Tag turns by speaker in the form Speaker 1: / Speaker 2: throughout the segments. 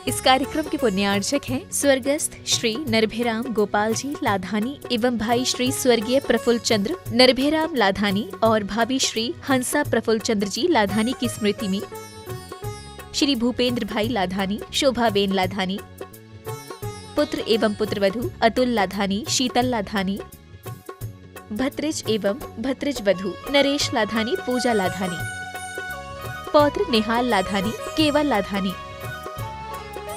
Speaker 1: इस कार्यक्रम के पुण्यार्चक हैं स्वर्गस्थ श्री नरभेराम गोपाल जी लाधानी एवं भाई श्री स्वर्गीय प्रफुल्ल चंद्र नरभेराम लाधानी और भाभी श्री हंसा प्रफुल्ल चंद्र जी लाधानी की स्मृति में श्री भूपेंद्र भाई लाधानी, शोभाबेन लाधानी, पुत्र एवं पुत्रवधू अतुल लाधानी, शीतल लाधानी, भत्रिज एवं भत्रिज वधू नरेश लाधानी, पूजा लाधानी, पौत्र निहाल लाधानी, केवल लाधानी,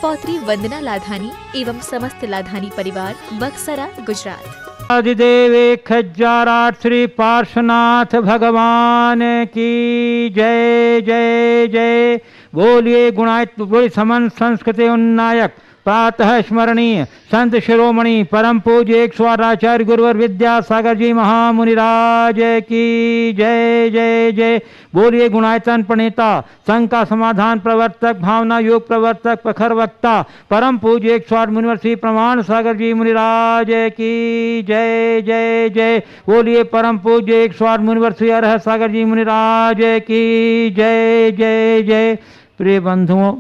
Speaker 1: पौत्री वंदना लाधानी एवं समस्त लाधानी परिवार बक्सरा गुजरात।
Speaker 2: आदिदेव खज्जाराट श्री पार्श्वनाथ भगवान की जय जय जय। बोलिए गुणायत बोली समन संस्कृति उन्नायक प्रातः स्मरणीय संत शिरोमणि परम पूज्य 108 आचार्य गुरुवर विद्यासागर जी महामुनिराज की जय जय जय। बोलिए गुणायतन प्रणेता संघ का समाधान प्रवर्तक भावना योग प्रवर्तक प्रखर वक्ता परम पूज्य 108 मुनिवर श्री प्रमाण सागर जी मुनिराज की जय जय जय। बोलिए परम पूज्य 108 मुनिवर श्री अरह सागर जी मुनिराज की जय जय जय। प्रिय बंधुओं,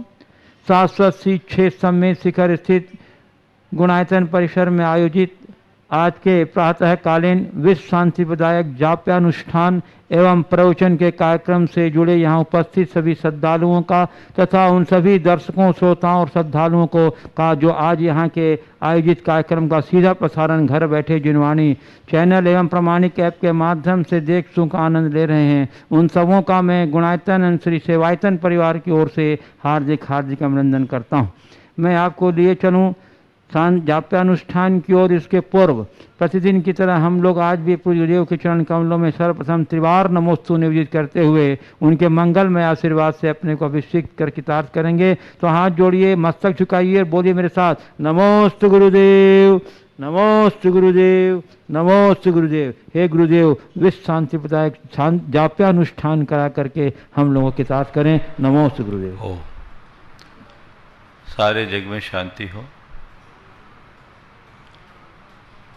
Speaker 2: शाश्वत श्री क्षेत्र सम्मेत शिखर स्थित गुणायतन परिसर में आयोजित आज के प्रातःकालीन विश्व शांति प्रदायक जाप्यानुष्ठान एवं प्रवचन के कार्यक्रम से जुड़े यहाँ उपस्थित सभी श्रद्धालुओं का तथा उन सभी दर्शकों श्रोताओं और श्रद्धालुओं को का जो आज यहाँ के आयोजित कार्यक्रम का सीधा प्रसारण घर बैठे जिनवाणी चैनल एवं प्रमाणिक ऐप के माध्यम से देख सुख आनंद ले रहे हैं, उन सबों का मैं गुणायतन श्री सेवायतन परिवार की ओर से हार्दिक हार्दिक अभिनंदन करता हूँ। मैं आपको लिए चलूँ जाप्यानुष्ठान की ओर। इसके पूर्व प्रतिदिन की तरह हम लोग आज भी पूज्य देव के चरण कमलों में सर्वप्रथम त्रिवार नमोस्तु निवेदित करते हुए उनके मंगलमय आशीर्वाद से अपने को अभिषेक कर कृतार्थ करेंगे। तो हाथ जोड़िए, मस्तक झुकाइए, बोलिए मेरे साथ नमोस्तु गुरुदेव, नमोस्तु गुरुदेव, नमोस्तु गुरुदेव। हे गुरुदेव, विश्व शांति प्रदायक जाप्यानुष्ठान करा करके हम लोगों को कृतार्थ करें। नमोस्तु गुरुदेव।
Speaker 3: हो सारे जग में शांति हो,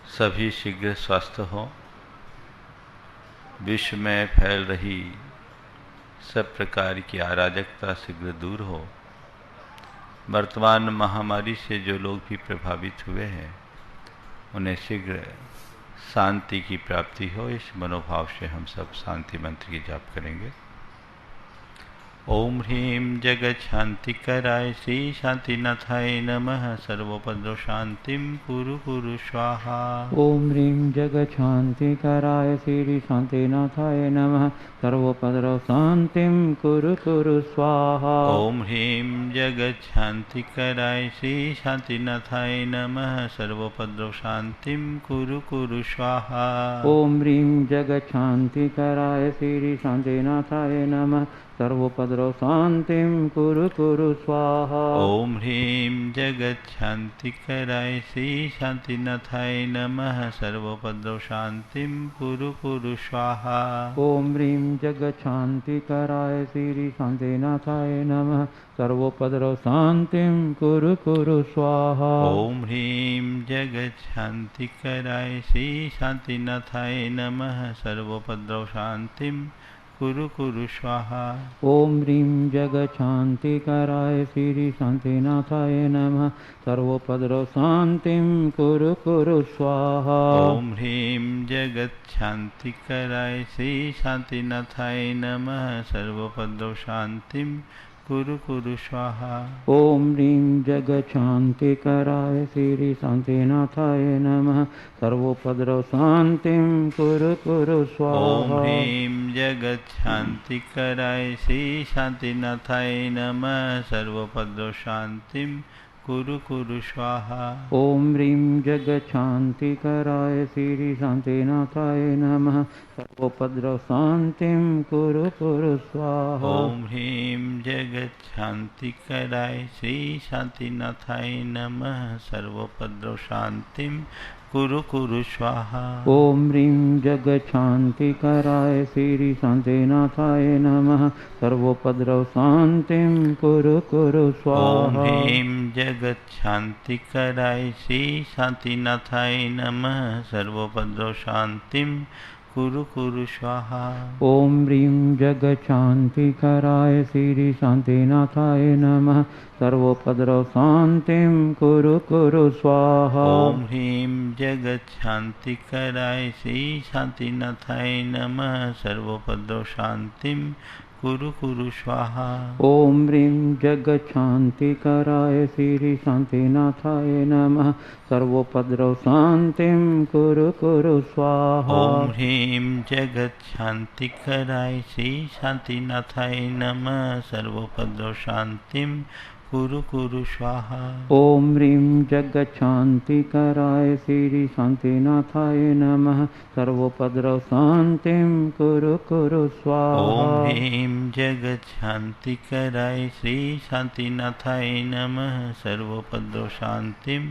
Speaker 3: सभी शीघ्र स्वस्थ हो, विश्व में फैल रही सब प्रकार की अराजकता शीघ्र दूर हो, वर्तमान महामारी से जो लोग भी प्रभावित हुए हैं उन्हें शीघ्र शांति की प्राप्ति हो। इस मनोभाव से हम सब शांति मंत्र की जाप करेंगे। ओम ह्रीं जगत शांति कराय श्री शांतिनाथाय नमः सर्वोपद्रव शांतिं कुरु कुरु स्वाहा।
Speaker 2: ओम ह्रीं जगत शांति कराय श्री शांतिनाथाय नमः सर्वोपद्रव शांतिं कुरु कुरु स्वाहा।
Speaker 3: ओम ह्रीं जगत शांति कराय श्री शांतिनाथाय नमः सर्वोपद्रव शांतिं कुरु कुरु स्वाहा।
Speaker 2: ओम ह्रीं जगत शांति कराय श्री शांतिनाथाय नमः सर्वोपद्रव शांतिं कुरु कुरु स्वाहा।
Speaker 3: ओम ह्रीं जगत शांति कराय श्री शांतिनाथाय नमः सर्वोपद्रव शांतिं कुरु कुरु स्वाहा।
Speaker 2: ओम ह्रीं जगत शांति कराय श्री शांतिनाथाय नमः सर्वोपद्रव शांतिं कुरु कुरु स्वाहा।
Speaker 3: ओम ह्रीं जगत शांति कराय श्री शांतिनाथाय नमः सर्वोपद्रव शांतिं कुरु कुरु स्वाहा।
Speaker 2: ओम ह्रीं जगत शांति कराय श्री शांतिनाथाय नमः सर्वोपद्रव शांतिं कुरु कुरु स्वाहा।
Speaker 3: ओम ह्रीं जगत शांति कराय श्री शांतिनाथाय नमः सर्वोपद्रव शांतिं कुरु कुरु स्वाहा।
Speaker 2: ओम ह्रीं जगत शांति कराय श्री शांतिनाथाय नमः सर्वोपद्रव शांतिं कुरु कुरु स्वाहा।
Speaker 3: ओम ह्रीं जगत शांति कराय श्री शांतिनाथाय नमः सर्वोपद्रव शांतिं कुरु कुरु स्वाहा।
Speaker 2: ओम ह्रीं जगत शांति कराय श्री शांतिनाथाय नमः सर्वोपद्रव शांतिं कुरु कुरु स्वाहा।
Speaker 3: ओम ह्रीं जगत शांति कराय श्री शांतिनाथाय नमः सर्वोपद्रव शांतिं कुरु कुरु स्वाहा।
Speaker 2: ओम ह्रीं जगत शांति कराय श्री शांतिनाथाय नमः सर्वोपद्रव शांतिं कुरु कुरु स्वाहा।
Speaker 3: ओम ह्रीं जगत शांति कराय श्री शांतिनाथाय नमः सर्वोपद्रव शांतिं कुरु कुरु स्वाहा।
Speaker 2: ओम ह्रीं जगच्छान्तिकराय श्री शांतिनाथाय नमः। सर्वोपद्रव शांतिं कुरु कुरु स्वाहा।
Speaker 3: ओम ह्रीं जगच्छान्तिकराय श्री शांतिनाथाय नमः। सर्वोपद्रव शांतिं कुरु कुरु स्वाहा।
Speaker 2: ओम ह्रीं जगच्छान्तिकराय श्री शांतिनाथाय नमः। सर्वोपद्रव शांतिं कुरु कुरु स्वाहा।
Speaker 3: ओम ह्रीं जगच्छान्तिकराय श्री शांतिनाथाय नमः। सर्वोपद्रव शांतिं कुरु कुरु स्वाहा।
Speaker 2: ओम ह्रीं जगच्छान्तिकराय श्री शांतिनाथाय नमः। सर्वोपद्रव शांतिं कुरु कुरु स्वाहा।
Speaker 3: ओम ह्रीं जगच्छान्तिकराय श्री शांतिनाथाय नमः। सर्वोपद्रव शांतिं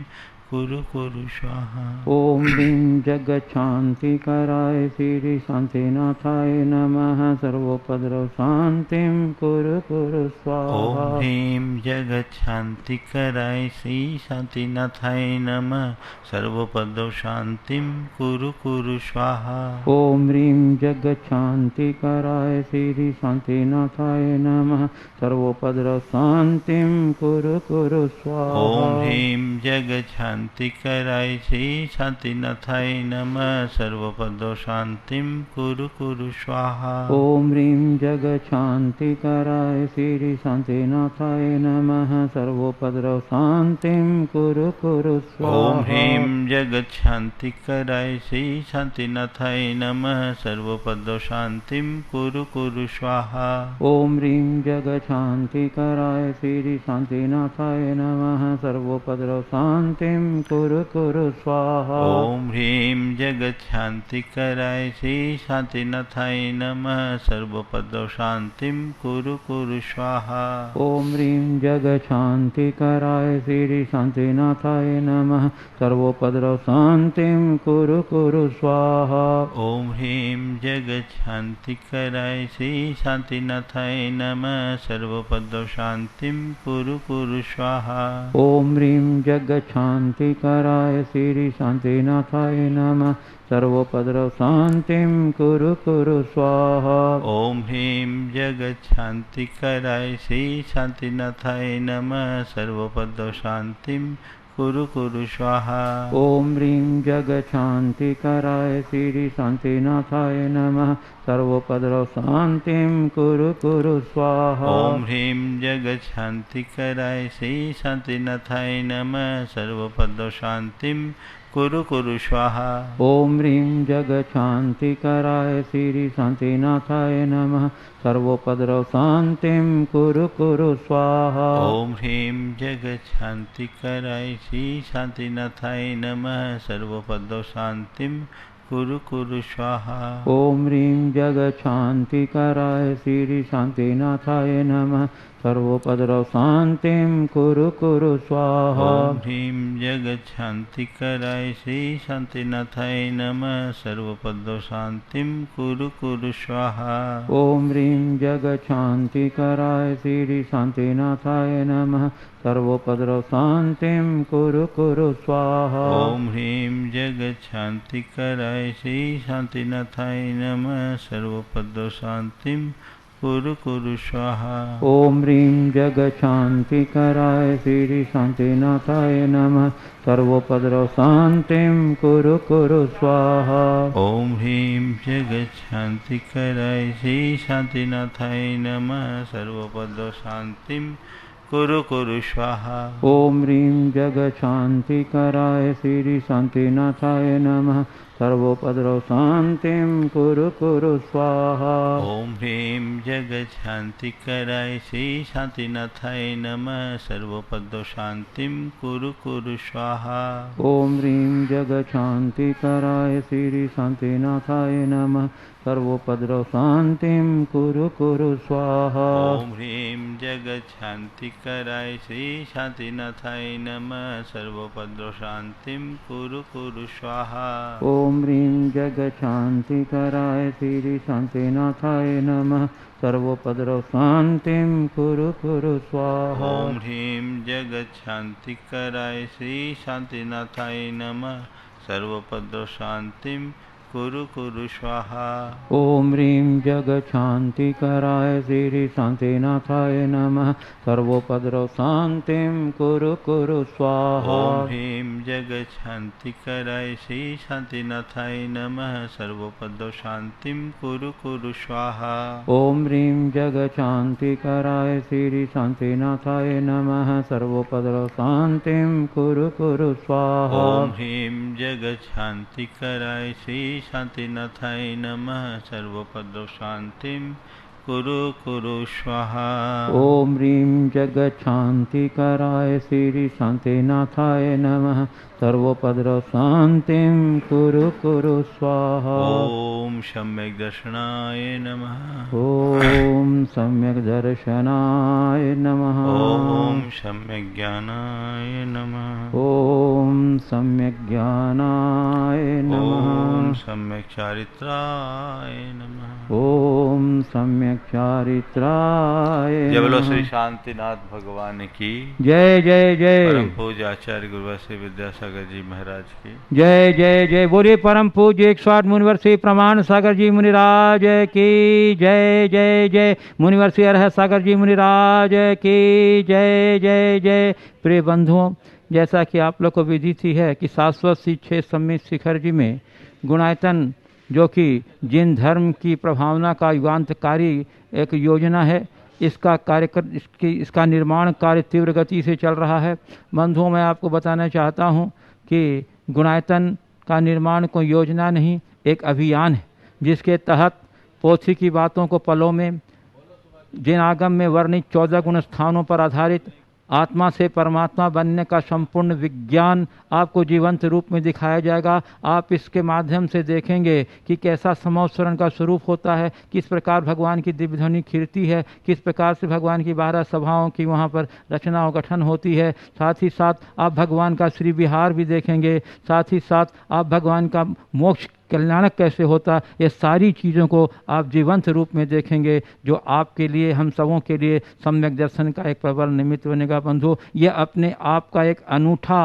Speaker 3: कुरु कुरु स्वाहा।
Speaker 2: ओम ह्रीं जगच्छान्तिकराय श्री शांतिनाथाय नमः। सर्वोपद्रव शांतिं कुरु कुरु स्वाहा।
Speaker 3: ओम ह्रीं जगच्छान्तिकराय श्री शांतिनाथाय नमः। सर्वोपद्रव शांतिं कुरु कुरु स्वाहा।
Speaker 2: ओम ह्रीं जगच्छान्तिकराय श्री शांतिनाथाय नमः। सर्वोपद्रव शांतिं कुरु कुरु स्वाहा।
Speaker 3: ओम ह्रीं जगच्छान्तिकराय श्री शांतिनाथाय नमः। सर्वोपद्रव शांतिं कुरु कुरु स्वाहा।
Speaker 2: ओम ह्रीं जगच्छान्तिकराय श्री शांतिनाथाय नमः। सर्वोपद्रव शांतिं कुरु कुरु स्वाहा।
Speaker 3: ओम ह्रीं जगच्छान्तिकराय श्री शांतिनाथाय नमः। सर्वोपद्रव शांतिं कुरु कुरु स्वाहा।
Speaker 2: ओम ह्रीं जगच्छान्तिकराय श्री शांतिनाथाय नमः। सर्वोपद्रव शांतिं कुरु कुरु स्वाहा।
Speaker 3: ओम ह्रीं जगच्छान्तिकराय श्री शांतिनाथाय नमः। सर्वोपद्रव शांतिं कुरु कुरु स्वाहा।
Speaker 2: ओम ह्रीं जगच्छान्तिकराय श्री शांतिनाथाय नमः। सर्वोपद्रव शांतिं कुरु कुरु स्वाहा।
Speaker 3: ओम ह्रीं जगच्छान्तिकराय श्री शांतिनाथाय नमः। सर्वोपद्रव शांतिं कुरु कुरु स्वाहा।
Speaker 2: ओम ह्रीं जगच्छान्तिकराय श्री शांतिनाथाय नमः। सर्वोपद्रव शांतिं कुरु कुरु स्वाहा।
Speaker 3: ओम ह्रीं जगच्छान्तिकराय श्री शांतिनाथाय नमः। सर्वोपद्रव शांतिं कुरु कुरु स्वाहा।
Speaker 2: ओम ह्रीं जगच्छान्तिकराय श्री शांतिनाथाय नमः। सर्वोपद्रव शांतिं कुरु कुरु स्वाहा।
Speaker 3: ओम ह्रीं जगच्छान्तिकराय श्री शांतिनाथाय नमः। सर्वोपद्रव शांतिं कुरु कुरु स्वाहा।
Speaker 2: ओम ह्रीं जगच्छान्तिकराय श्री शांतिनाथाय नमः। सर्वोपद्रव शांतिं कुरु कुरु स्वाहा।
Speaker 3: ओम ह्रीं जगच्छान्तिकराय श्री शांतिनाथाय नमः। सर्वोपद्रव शांतिं कुरु कुरु स्वाहा।
Speaker 2: ओम ह्रीं जगच्छान्तिकराय श्री शांतिनाथाय नमः। सर्वोपद्रव शांतिं कुरु कुरु स्वाहा।
Speaker 3: ओम ह्रीं जगच्छान्तिकराय श्री शांतिनाथाय नमः। सर्वोपद्रव शांतिं कुरु कुरु स्वाहा।
Speaker 2: ओम ह्रीं जगच्छान्तिकराय श्री शांतिनाथाय नमः। सर्वोपद्रव शांतिं कुरु कुरु स्वाहा।
Speaker 3: ओम ह्रीं जगच्छान्तिकराय श्री शांतिनाथाय नमः। सर्वोपद्रव शांतिं कुरु कुरु स्वाहा।
Speaker 2: ओम ह्रीं जगच्छान्तिकराय श्री शांतिनाथाय नमः। सर्वोपद्रव शांतिं कुरु कुरु स्वाहा।
Speaker 3: ओम ह्रीं जगच्छान्तिकराय श्री शांतिनाथाय नमः। सर्वोपद्रव शांतिं कुरु कुरु स्वाहा।
Speaker 2: ओम ह्रीं जगच्छान्तिकराय श्री शांतिनाथाय नमः। सर्वोपद्रव शांतिं कुरु कुरु स्वाहा।
Speaker 3: ओम ह्रीं जगच्छान्तिकराय श्री शांतिनाथाय नमः। सर्वोपद्रव शांतिं कुरु कुरु स्वाहा।
Speaker 2: ओम ह्रीं जगच्छान्तिकराय श्री शांतिनाथाय नमः। सर्वोपद्रव शांतिं कुरु कुरु स्वाहा।
Speaker 3: ओम ह्रीं जगच्छान्तिकराय श्री शांतिनाथाय नमः। सर्वोपद्रव शांतिं कुरु कुरु स्वाहा।
Speaker 2: ओम ह्रीं जगच्छान्तिकराय श्री शांतिनाथाय नमः। सर्वोपद्रव शांतिं कुरु कुरु स्वाहा।
Speaker 3: ओम ह्रीं जगच्छान्तिकराय श्री शांतिनाथाय नमः। सर्वोपद्रव शांतिं कुरु कुरु स्वाहा।
Speaker 2: ओम ह्रीं जगच्छान्तिकराय श्री शान्तिनाथाय नमः। सर्वोपद्रव शान्तिं कुरु कुरु स्वाहा।
Speaker 3: ओम ह्रीं जगच्छान्तिकराय श्री शान्तिनाथाय नमः। सर्वोपद्रव शान्तिं कुरु कुरु स्वाहा।
Speaker 2: ओम ह्रीं जगच्छान्तिकराय श्री शान्तिनाथाय नमः। सर्वोपद्रव शान्तिं कुरु कुरु स्वाहा।
Speaker 3: ओम ह्रीं जगच्छान्तिकराय श्री शान्तिनाथाय नमः। सर्वोपद्रव शान्तिं कुरु कुरु स्वाहा।
Speaker 2: ओम ह्रीं जगच्छान्तिकराय श्री शान्तिनाथाय नमः। सर्वोपद्रव शान्तिं कुरु कुरु स्वाहा।
Speaker 3: ओम सम्यक् दर्शनाय नमः।
Speaker 2: ओम सम्यक् दर्शनाय नमः।
Speaker 3: ओम सम्यक् ज्ञानाय नमः।
Speaker 2: ओम सम्यक् ज्ञानाय नमः।
Speaker 3: ओम सम्यक् चारित्राय नमः।
Speaker 2: ओम सम्यक् चारित्राय
Speaker 3: जय बोलो
Speaker 2: नमः।
Speaker 3: श्री शांतिनाथ भगवान की
Speaker 2: जय जय जय।
Speaker 3: परम पूज्य आचार्य गुरुवर श्री विद्यासागर जी महाराज की
Speaker 2: जय जय जय। बोलिए परम पूज्य 108 मुनिवर श्री प्रमाण सागर जी मुनिराज की जय जय जय। मुनिवर श्री अरहत सागर जी मुनिराज की जय जय जय। प्रिय बंधुओं, जैसा कि आप लोग को विदित ही है कि शाश्वत शिक्षे सम्मित शिखर जी में गुणायतन, जो कि जिन धर्म की प्रभावना का युगांतकारी एक योजना है, इसका कार्यक्रम इसका निर्माण कार्य तीव्र गति से चल रहा है। बंधुओं, मैं आपको बताना चाहता हूँ कि गुणायतन का निर्माण कोई योजना नहीं, एक अभियान है, जिसके तहत पोथी की बातों को पलों में, जिन आगम में वर्णित 14 गुण स्थानों पर आधारित आत्मा से परमात्मा बनने का संपूर्ण विज्ञान आपको जीवंत रूप में दिखाया जाएगा। आप इसके माध्यम से देखेंगे कि कैसा समोत्सरण का स्वरूप होता है, किस प्रकार भगवान की दिव्य ध्वनि खिलती है, किस प्रकार से भगवान की 12 सभाओं की वहाँ पर रचना और गठन होती है। साथ ही साथ आप भगवान का श्री विहार भी देखेंगे, साथ ही साथ आप भगवान का मोक्ष कल्याणक कैसे होता, ये सारी चीज़ों को आप जीवंत रूप में देखेंगे, जो आपके लिए, हम सबों के लिए सम्यक दर्शन का एक प्रबल निमित्त बनेगा। बंधु, ये अपने आप का एक अनूठा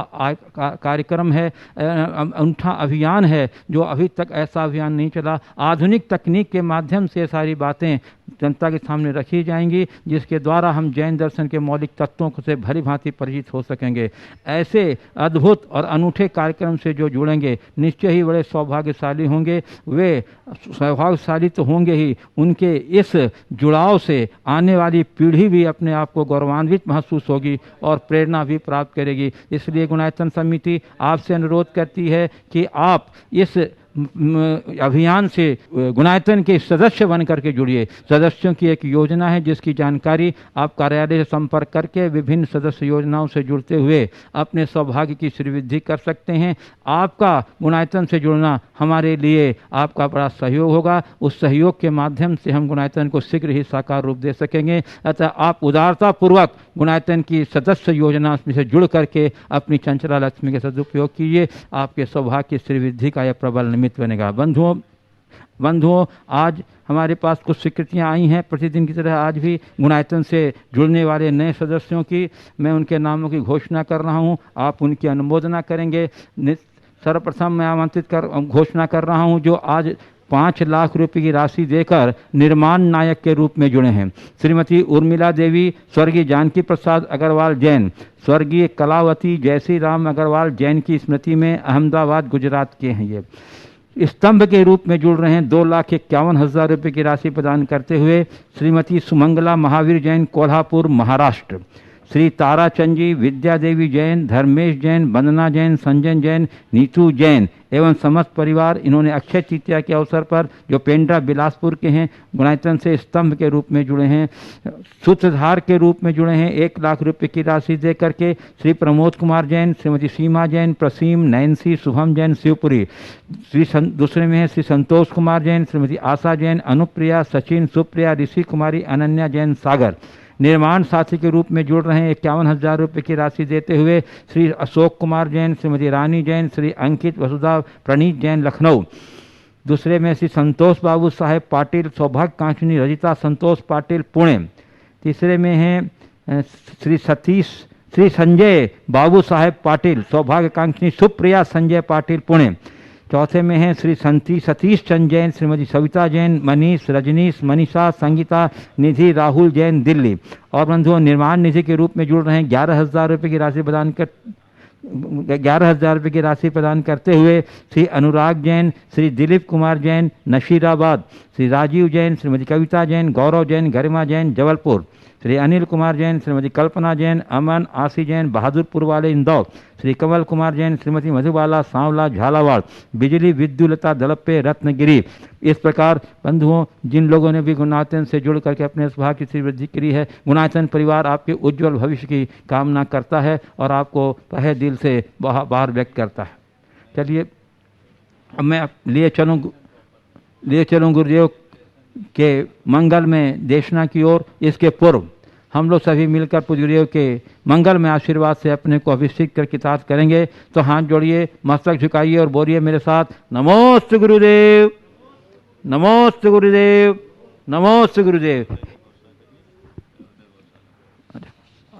Speaker 2: कार्यक्रम है, अनूठा अभियान है, जो अभी तक ऐसा अभियान नहीं चला। आधुनिक तकनीक के माध्यम से सारी बातें जनता के सामने रखी जाएंगी, जिसके द्वारा हम जैन दर्शन के मौलिक तत्वों से भली भांति परिचित हो सकेंगे। ऐसे अद्भुत और अनूठे कार्यक्रम से जो जुड़ेंगे, निश्चय ही बड़े सौभाग्यशाली होंगे। वे सौभाग्यशाली तो होंगे ही, उनके इस जुड़ाव से आने वाली पीढ़ी भी अपने आप को गौरवान्वित महसूस होगी और प्रेरणा भी प्राप्त करेगी। इसलिए गुणायतन समिति आपसे अनुरोध करती है कि आप इस अभियान से गुणायतन के सदस्य बन करके जुड़िए। सदस्यों की एक योजना है, जिसकी जानकारी आप कार्यालय से संपर्क करके विभिन्न सदस्य योजनाओं से जुड़ते हुए अपने सौभाग्य की श्रीवृद्धि कर सकते हैं। आपका गुणायतन से जुड़ना हमारे लिए आपका बड़ा सहयोग होगा। उस सहयोग के माध्यम से हम गुणायतन को शीघ्र ही साकार रूप दे सकेंगे। अतः आप उदारतापूर्वक गुणायतन की सदस्य योजना में से जुड़ करके अपनी चंचला लक्ष्मी के सदुपयोग कीजिए। आपके सौभाग्य की श्रीवृद्धि का यह प्रबल निमित्त बनेगा। बंधुओं, आज हमारे पास कुछ स्वीकृतियां आई हैं। प्रतिदिन की तरह आज भी गुणायतन से जुड़ने वाले नए सदस्यों की मैं उनके नामों की घोषणा कर रहा हूं। आप उनकी अनुमोदना करेंगे। सर्वप्रथम मैं आमंत्रित घोषणा कर रहा हूं, जो आज 5 लाख रुपए की राशि देकर निर्माण नायक के रूप में जुड़े हैं। श्रीमती उर्मिला देवी, स्वर्गीय जानकी प्रसाद अग्रवाल जैन, स्वर्गीय कलावती जयश्री राम अग्रवाल जैन की स्मृति में अहमदाबाद गुजरात के हैं। ये स्तंभ के रूप में जुड़ रहे हैं। 2,51,000 रुपये की राशि प्रदान करते हुए श्रीमती सुमंगला महावीर जैन, कोल्हापुर महाराष्ट्र। श्री ताराचंद जी, विद्या देवी जैन, धर्मेश जैन, वंदना जैन, संजय जैन, नीतू जैन एवं समस्त परिवार, इन्होंने अक्षय तृतीया के अवसर पर, जो पेंड्रा बिलासपुर के हैं, गुणायतन से स्तंभ के रूप में जुड़े हैं। सूत्रधार के रूप में जुड़े हैं। 1 लाख रुपए की राशि दे करके श्री प्रमोद कुमार जैन, श्रीमती सीमा जैन, प्रसीम, नैन्सी, शुभम जैन, शिवपुरी। दूसरे में है श्री संतोष कुमार जैन, श्रीमती आशा जैन, अनुप्रिया, सचिन, सुप्रिया, ऋषि कुमारी, अनन्या जैन, सागर। निर्माण साथी के रूप में जुड़ रहे हैं। 51,000 रुपये की राशि देते हुए श्री अशोक कुमार जैन, श्रीमती रानी जैन, श्री अंकित वसुधा, प्रणीत जैन, लखनऊ। दूसरे में श्री संतोष बाबू साहेब पाटिल, सौभाग्य कांक्षिणी रजिता संतोष पाटिल, पुणे। तीसरे में हैं श्री संजय बाबू साहेब पाटिल, सौभाग्य कांक्षिणी सुप्रिया संजय पाटिल, पुणे। चौथे में हैं श्री सतीश चंद जैन, श्रीमती सविता जैन, मनीष, रजनीश, मनीषा, संगीता, निधि, राहुल जैन, दिल्ली। और बंधुओं निर्माण निधि के रूप में जुड़ रहे हैं 11,000 रुपये की राशि प्रदान कर 11,000 रुपये की राशि प्रदान करते हुए श्री अनुराग जैन, श्री दिलीप कुमार जैन, नशीराबाद, श्री राजीव जैन, श्रीमती कविता जैन, गौरव जैन, गरिमा जैन, जबलपुर, श्री अनिल कुमार जैन, श्रीमती कल्पना जैन, अमन आशी जैन, बहादुरपुर वाले इंदौर, श्री कमल कुमार जैन, श्रीमती मधुबाला सांवला झालावाड़, बिजली विद्युलता दलप्पे रत्नगिरी। इस प्रकार बंधुओं जिन लोगों ने भी गुणायतन से जुड़ करके अपने सौभाग्य की वृद्धि करी है, गुणायतन परिवार आपके उज्जवल भविष्य की कामना करता है और आपको तहे दिल से बाहर व्यक्त करता है। चलिए अब मैं लिए चलूँ गुरुदेव के मंगल में देशना की ओर। इसके पूर्व हम लोग सभी मिलकर पूज्य गुरुदेव के मंगल में आशीर्वाद से अपने को अभिषेक कर किताब करेंगे। तो हाथ जोड़िए, मस्तक झुकाइए और बोलिए मेरे साथ, नमोस्तु गुरुदेव, नमोस्तु गुरुदेव, नमोस्तु गुरुदेव।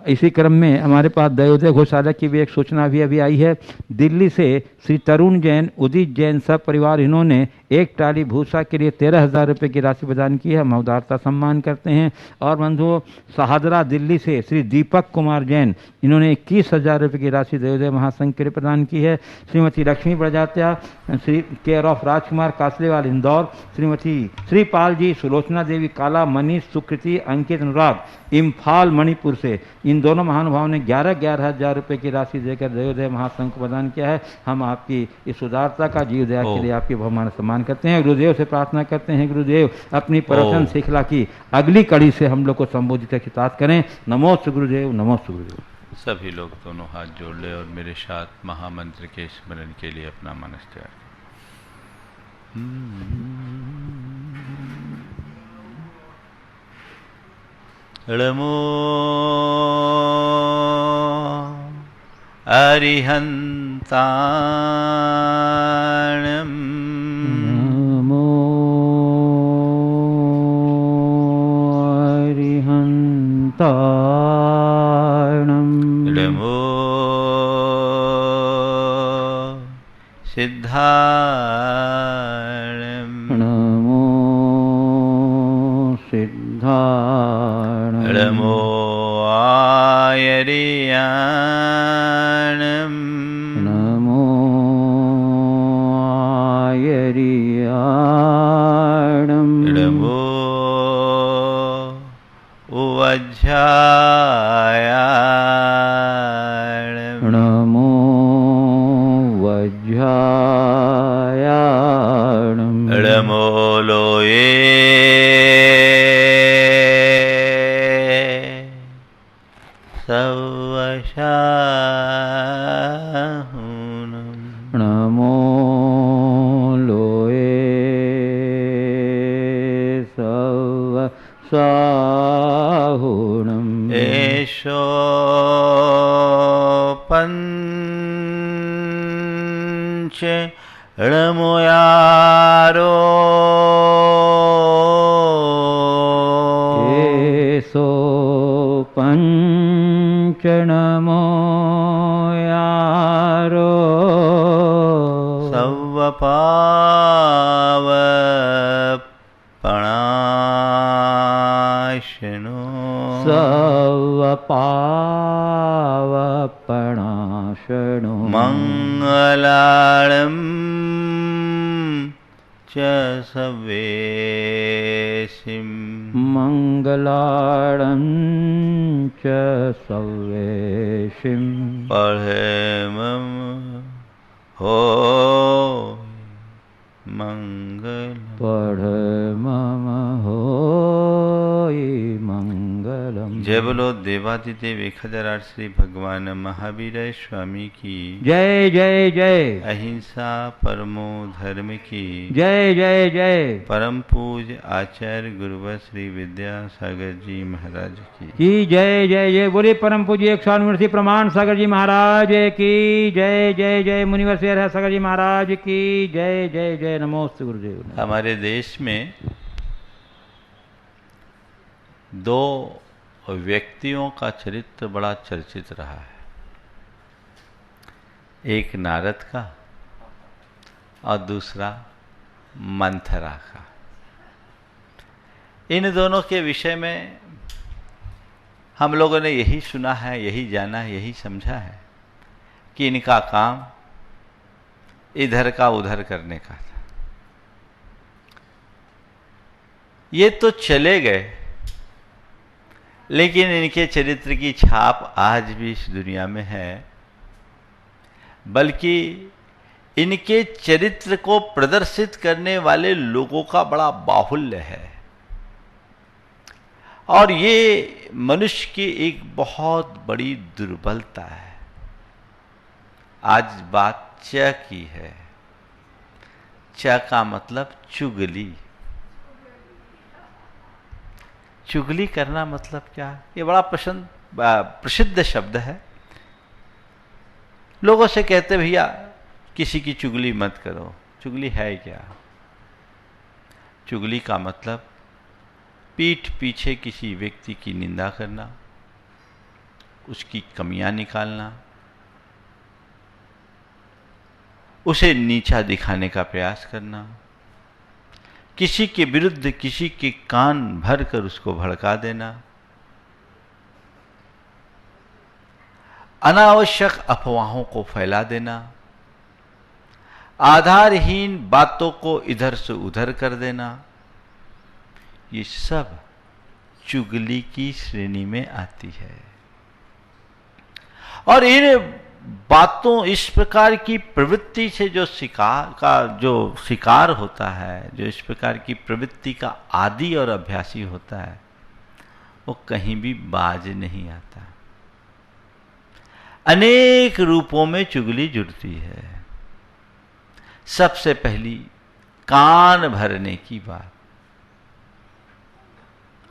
Speaker 2: इसी क्रम में हमारे पास दयोदय घोषालय की भी एक सूचना भी अभी आई है। दिल्ली से श्री तरुण जैन, उदित जैन सब परिवार इन्होंने एक ट्राली भूसा के लिए 13,000 रुपये की राशि प्रदान की है। हम उदारता सम्मान करते हैं। और बंधुओं सहादरा दिल्ली से श्री दीपक कुमार जैन, इन्होंने 21,000 रुपये की राशि दयोदय महासंघ के लिए प्रदान की है। श्रीमती लक्ष्मी प्रजात्या, श्री केयर ऑफ राजकुमार कासलेवाल इंदौर, श्रीमती श्रीपाल जी, सुलोचना देवी काला, मनीष, सुकृति, अंकित, अनुराग इम्फाल मणिपुर से, इन दोनों महानुभावों ने 11,000 रुपये की राशि देकर दयोदय महासंघ को प्रदान किया है। हम आपकी इस उदारता का जीव दया के लिए आपके बहुमान सम्मान करते हैं। गुरुदेव से प्रार्थना करते हैं गुरुदेव अपनी प्रवचन श्रृंखला की अगली कड़ी से हम लोग को संबोधित खिताब करें। नमोस्तु गुरुदेव, नमोस्तु गुरुदेव।
Speaker 3: सभी लोग दोनों हाथ जोड़ ले और मेरे साथ महामंत्र के स्मरण के लिए अपना मनस तैयार नमो अरिहन्ताणम्,
Speaker 2: नमो अरिहन्ताणम्,
Speaker 3: नमो सिद्धाणम्,
Speaker 2: नमो सिद्धाणम्,
Speaker 3: नमो आयर्याणम्,
Speaker 2: नमो आयर्याणम्,
Speaker 3: नमो उवज्झायाणम्,
Speaker 2: नमो वज्झायाणम्,
Speaker 3: नमो लोये सवशाहुनम्,
Speaker 2: नमो लोये सवशाहुनम्,
Speaker 3: एषो पञ्च णमुयारो
Speaker 2: एषो पञ्चनमो यारो
Speaker 3: सवपावपणाशनो
Speaker 2: सवपावपणाशनो
Speaker 3: मङ्गलाळं च सवेशिं,
Speaker 2: मङ्गलाळं च सवेशिं,
Speaker 3: पठेमं हो मङ्गलम्,
Speaker 2: पठेमं होयि मङ्गलम्।
Speaker 3: जय बोलो देवादिदेव 1008 श्री भगवान महावीर स्वामी की
Speaker 2: जय जय जय।
Speaker 3: अहिंसा परमो धर्म की
Speaker 2: जय जय जय।
Speaker 3: परम पूज्य आचार्य गुरुवर श्री विद्यासागर जी महाराज की
Speaker 2: जय जय जय। बोले परम पूज्य 149 प्रमाण सागर जी महाराज की जय जय जय। मुनिवर शेर है सागर जी महाराज की जय जय जय। नमोस्तु गुरुदेव।
Speaker 3: हमारे देश में दो व्यक्तियों का चरित्र बड़ा चर्चित रहा है, एक नारद का और दूसरा मंथरा का। इन दोनों के विषय में हम लोगों ने यही सुना है, यही जाना है, यही समझा है कि इनका काम इधर का उधर करने का था। ये तो चले गए, लेकिन इनके चरित्र की छाप आज भी इस दुनिया में है। बल्कि इनके चरित्र को प्रदर्शित करने वाले लोगों का बड़ा बाहुल्य है, और ये मनुष्य की एक बहुत बड़ी दुर्बलता है। आज बात च की है। च का मतलब चुगली। चुगली करना मतलब क्या? ये बड़ा प्रसिद्ध शब्द है। लोगों से कहते भैया किसी की चुगली मत करो। चुगली है क्या? चुगली का मतलब पीठ पीछे किसी व्यक्ति की निंदा करना, उसकी कमियां निकालना, उसे नीचा दिखाने का प्रयास करना, किसी के विरुद्ध किसी के कान भर कर उसको भड़का देना, अनावश्यक अफवाहों को फैला देना, आधारहीन बातों को इधर से उधर कर देना, ये सब चुगली की श्रेणी में आती है। और इन बातों, इस प्रकार की प्रवृत्ति से जो शिकार होता है, जो इस प्रकार की प्रवृत्ति का आदी और अभ्यासी होता है, वो कहीं भी बाज नहीं आता। अनेक रूपों में चुगली जुड़ती है। सबसे पहली कान भरने की बात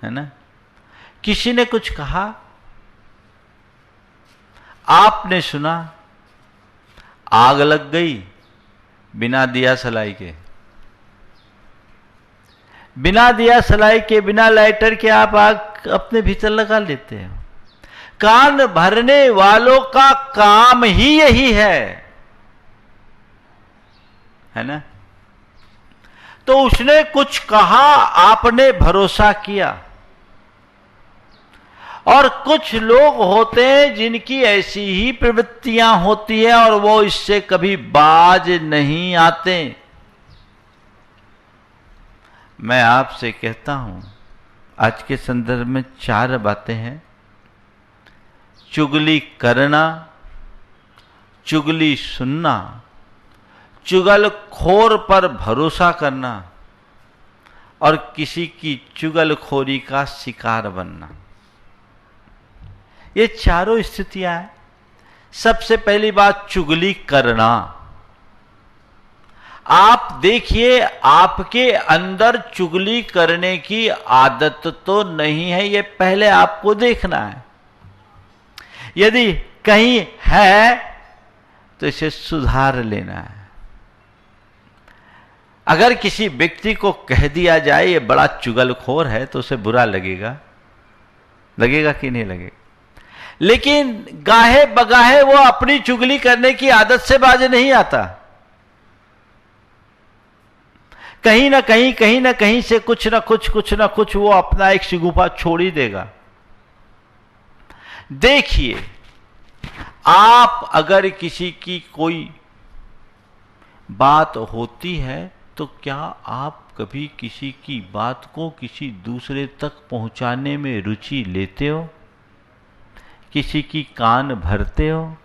Speaker 3: है ना। किसी ने कुछ कहा, आपने सुना, आग लग गई बिना दिया सलाई के, बिना दिया सलाई के, बिना लाइटर के आप आग अपने भीतर लगा लेते हो। कान भरने वालों का काम ही यही है ना। तो उसने कुछ कहा, आपने भरोसा किया। और कुछ लोग होते हैं जिनकी ऐसी ही प्रवृत्तियां होती है और वो इससे कभी बाज नहीं आते। मैं आपसे कहता हूं, आज के संदर्भ में 4 बातें हैं। चुगली करना, चुगली सुनना, चुगलखोर पर भरोसा करना और किसी की चुगलखोरी का शिकार बनना। ये चारों स्थितियां हैं। सबसे पहली बात, चुगली करना। आप देखिए, आपके अंदर चुगली करने की आदत तो नहीं है, ये पहले आपको देखना है। यदि कहीं है तो इसे सुधार लेना है। अगर किसी व्यक्ति को कह दिया जाए ये बड़ा चुगलखोर है तो उसे बुरा लगेगा, लगेगा कि नहीं लगेगा? लेकिन गाहे बगाहे वो अपनी चुगली करने की आदत से बाज नहीं आता। कहीं ना कहीं से कुछ ना कुछ वो अपना एक शिगुफा छोड़ ही देगा। देखिए, आप अगर किसी की कोई बात होती है तो क्या आप कभी किसी की बात को किसी दूसरे तक पहुंचाने में रुचि लेते हो? किसी की कान भरते हो?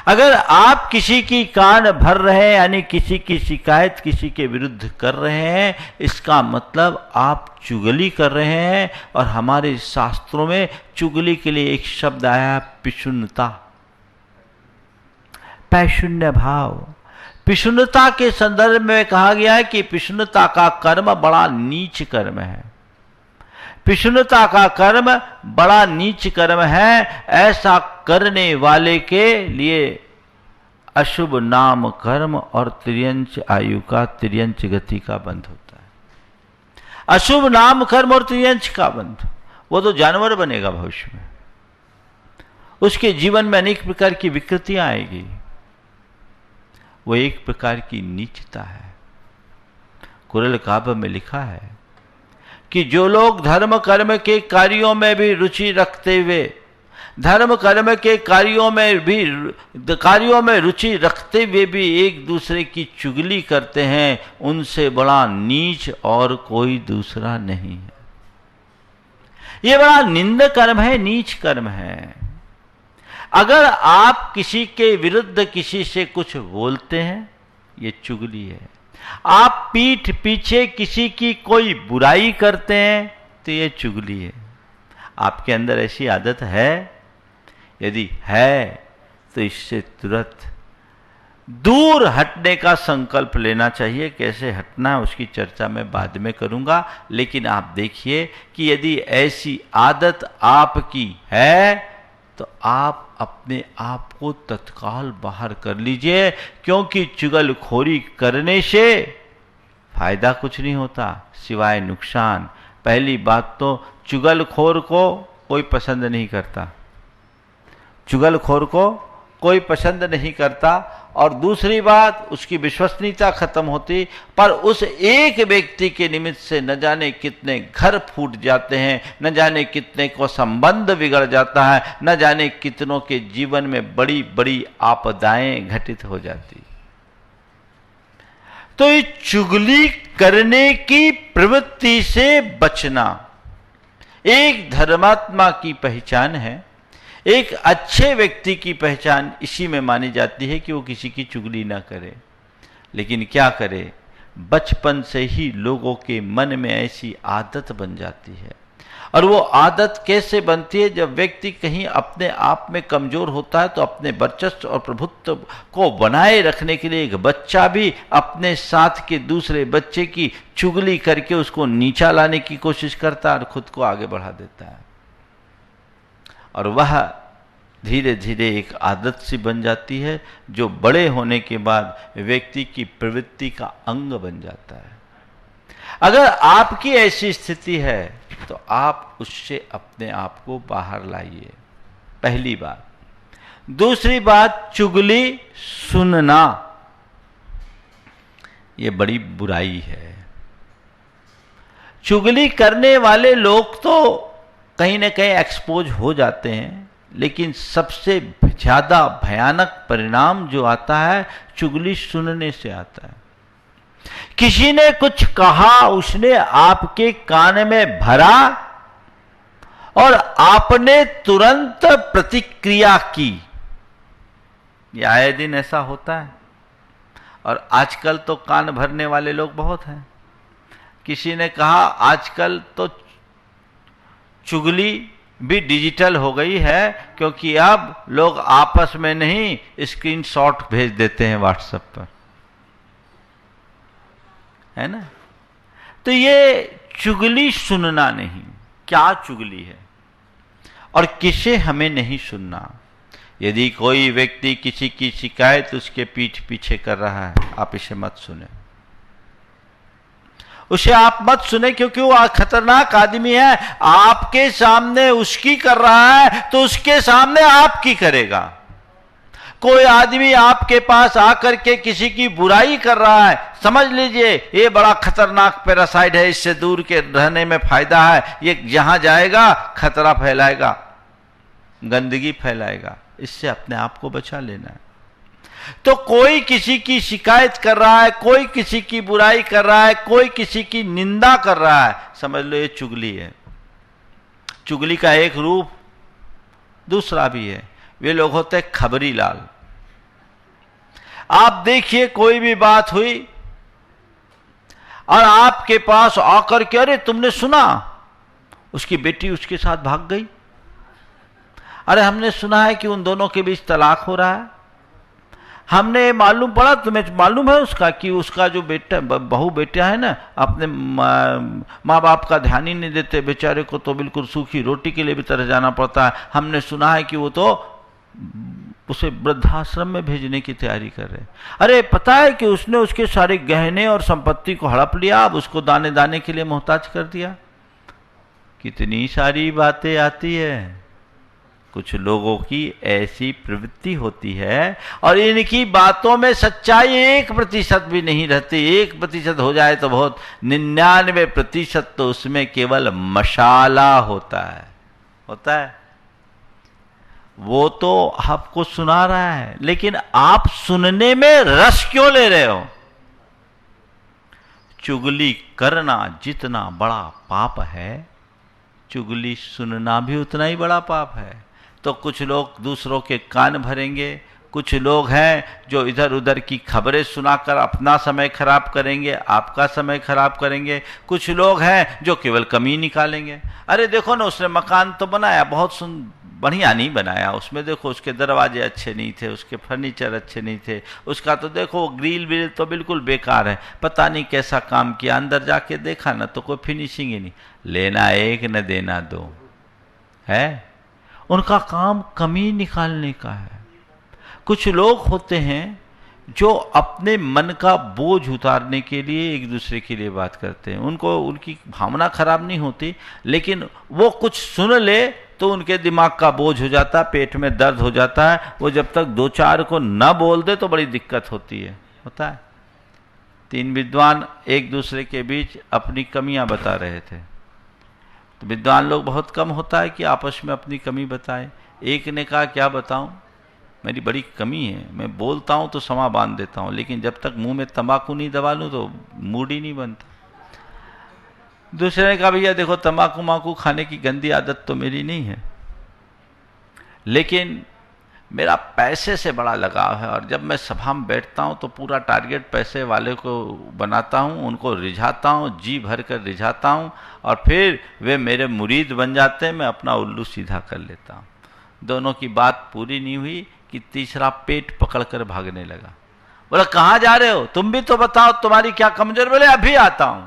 Speaker 3: अगर आप किसी की कान भर रहे हैं, यानी किसी की शिकायत किसी के विरुद्ध कर रहे हैं, इसका मतलब आप चुगली कर रहे हैं। और हमारे शास्त्रों में चुगली के लिए एक शब्द आया, पिशुन्नता, पैशून्य भाव। पिशुन्नता के संदर्भ में कहा गया है कि पिशुन्नता का कर्म बड़ा नीच कर्म है। पिशुन्नता का कर्म बड़ा नीच कर्म है। ऐसा करने वाले के लिए अशुभ नाम कर्म और त्रियंच आयु का, त्रियंच गति का बंध होता है। अशुभ नाम कर्म और त्रियंच का बंध, वो तो जानवर बनेगा भविष्य में। उसके जीवन में अनेक प्रकार की विकृतियां आएगी। वो एक प्रकार की नीचता है। कुरल काव्य में लिखा है कि जो लोग धर्म कर्म के कार्यों में भी रुचि रखते हुए, धर्म कर्म के कार्यों में रुचि रखते हुए भी एक दूसरे की चुगली करते हैं, उनसे बड़ा नीच और कोई दूसरा नहीं है। ये बड़ा निंद कर्म है, नीच कर्म है। अगर आप किसी के विरुद्ध किसी से कुछ बोलते हैं, ये चुगली है। आप पीठ पीछे किसी की कोई बुराई करते हैं, तो ये चुगली है। आपके अंदर ऐसी आदत है? यदि है तो इससे तुरंत दूर हटने का संकल्प लेना चाहिए। कैसे हटना है उसकी चर्चा मैं बाद में करूंगा, लेकिन आप देखिए कि यदि ऐसी आदत आपकी है तो आप अपने आप को तत्काल बाहर कर लीजिए, क्योंकि चुगलखोरी करने से फायदा कुछ नहीं होता सिवाय नुकसान। पहली बात तो चुगलखोर को कोई पसंद नहीं करता, चुगलखोर को कोई पसंद नहीं करता, और दूसरी बात उसकी विश्वसनीयता खत्म होती। पर उस एक व्यक्ति के निमित्त से न जाने कितने घर फूट जाते हैं, न जाने कितने को संबंध बिगड़ जाता है, न जाने कितनों के जीवन में बड़ी बड़ी आपदाएं घटित हो जाती। तो ये चुगली करने की प्रवृत्ति से बचना एक धर्मात्मा की पहचान है। एक अच्छे व्यक्ति की पहचान इसी में मानी जाती है कि वो किसी की चुगली ना करे। लेकिन क्या करे, बचपन से ही लोगों के मन में ऐसी आदत बन जाती है। और वो आदत कैसे बनती है? जब व्यक्ति कहीं अपने आप में कमजोर होता है तो अपने वर्चस्व और प्रभुत्व को बनाए रखने के लिए एक बच्चा भी अपने साथ के दूसरे बच्चे की चुगली करके उसको नीचा लाने की कोशिश करता है और खुद को आगे बढ़ा देता है। और वह धीरे धीरे एक आदत सी बन जाती है, जो बड़े होने के बाद व्यक्ति की प्रवृत्ति का अंग बन जाता है। अगर आपकी ऐसी स्थिति है तो आप उससे अपने आप को बाहर लाइए, पहली बात। दूसरी बात, चुगली सुनना ये बड़ी बुराई है। चुगली करने वाले लोग तो कहीं न कहीं एक्सपोज हो जाते हैं, लेकिन सबसे ज्यादा भयानक परिणाम जो आता है चुगली सुनने से आता है। किसी ने कुछ कहा, उसने आपके कान में भरा और आपने तुरंत प्रतिक्रिया की। ये आए दिन ऐसा होता है, और आजकल तो कान भरने वाले लोग बहुत हैं। किसी ने कहा आजकल तो चुगली भी डिजिटल हो गई है, क्योंकि अब लोग आपस में नहीं स्क्रीनशॉट भेज देते हैं व्हाट्सएप पर, है ना। तो ये चुगली सुनना नहीं। क्या चुगली है और किसे हमें नहीं सुनना? यदि कोई व्यक्ति किसी की शिकायत उसके पीठ पीछे कर रहा है, आप इसे मत सुने, उसे आप मत सुने, क्योंकि वो खतरनाक आदमी है। आपके सामने उसकी कर रहा है तो उसके सामने आपकी करेगा। कोई आदमी आपके पास आकर के किसी की बुराई कर रहा है, समझ लीजिए ये बड़ा खतरनाक पैरासाइट है, इससे दूर के रहने में फायदा है। ये जहां जाएगा खतरा फैलाएगा, गंदगी फैलाएगा, इससे अपने आप को बचा लेना है। तो कोई किसी की शिकायत कर रहा है, कोई किसी की बुराई कर रहा है, कोई किसी की निंदा कर रहा है, समझ लो ये चुगली है। चुगली का एक रूप दूसरा भी है, वे लोग होते हैं खबरी लाल। आप देखिए कोई भी बात हुई और आपके पास आकर के, अरे तुमने सुना उसकी बेटी उसके साथ भाग गई, अरे हमने सुना है कि उन दोनों के बीच तलाक हो रहा है, हमने मालूम पड़ा, तुम्हें मालूम है उसका कि उसका जो बेटा बहू बेटा है ना, अपने माँ बाप का ध्यान ही नहीं देते, बेचारे को तो बिल्कुल सूखी रोटी के लिए भी तरह जाना पड़ता है। हमने सुना है कि वो तो उसे वृद्धाश्रम में भेजने की तैयारी कर रहे। अरे पता है कि उसने उसके सारे गहने और संपत्ति को हड़प लिया, अब उसको दाने दाने के लिए मोहताज कर दिया। कितनी सारी बातें आती है, कुछ लोगों की ऐसी प्रवृत्ति होती है और इनकी बातों में सच्चाई 1% भी नहीं रहती। 1% हो जाए तो बहुत, 99% तो उसमें केवल मसाला होता है। वो तो आपको सुना रहा है, लेकिन आप सुनने में रस क्यों ले रहे हो? चुगली करना जितना बड़ा पाप है, चुगली सुनना भी उतना ही बड़ा पाप है। तो कुछ लोग दूसरों के कान भरेंगे, कुछ लोग हैं जो इधर उधर की खबरें सुनाकर अपना समय खराब करेंगे, आपका समय खराब करेंगे। कुछ लोग हैं जो केवल कमी निकालेंगे। अरे देखो ना, उसने मकान तो बनाया, बहुत बढ़िया नहीं बनाया, उसमें देखो उसके दरवाजे अच्छे नहीं थे, उसके फर्नीचर अच्छे नहीं थे, उसका तो देखो ग्रिल विल तो बिल्कुल बेकार है, पता नहीं कैसा काम किया। अंदर जाके देखा ना तो कोई फिनिशिंग ही नहीं। लेना एक न देना दो है, उनका काम कमी निकालने का है। कुछ लोग होते हैं जो अपने मन का बोझ उतारने के लिए एक दूसरे के लिए बात करते हैं। उनको उनकी भावना खराब नहीं होती, लेकिन वो कुछ सुन ले तो उनके दिमाग का बोझ हो जाता है, पेट में दर्द हो जाता है। वो जब तक 2-4 को न बोल दे तो बड़ी दिक्कत होती है। होता है 3 विद्वान एक दूसरे के बीच अपनी कमियां बता रहे थे। तो विद्वान लोग बहुत कम होता है कि आपस में अपनी कमी बताएं। एक ने कहा क्या बताऊं, मेरी बड़ी कमी है, मैं बोलता हूं तो समा बांध देता हूं, लेकिन जब तक मुंह में तंबाकू नहीं दबा लूं तो मूड ही नहीं बनता। दूसरे ने कहा भैया देखो, तंबाकू माकू खाने की गंदी आदत तो मेरी नहीं है, लेकिन मेरा पैसे से बड़ा लगाव है और जब मैं सभा में बैठता हूं तो पूरा टारगेट पैसे वाले को बनाता हूं, उनको रिझाता हूं, जी भर कर रिझाता हूं और फिर वे मेरे मुरीद बन जाते हैं, मैं अपना उल्लू सीधा कर लेता हूं। दोनों की बात पूरी नहीं हुई कि तीसरा पेट पकड़कर भागने लगा। बोला कहाँ जा रहे हो, तुम भी तो बताओ तुम्हारी क्या कमजोरी। बोले अभी आता हूं।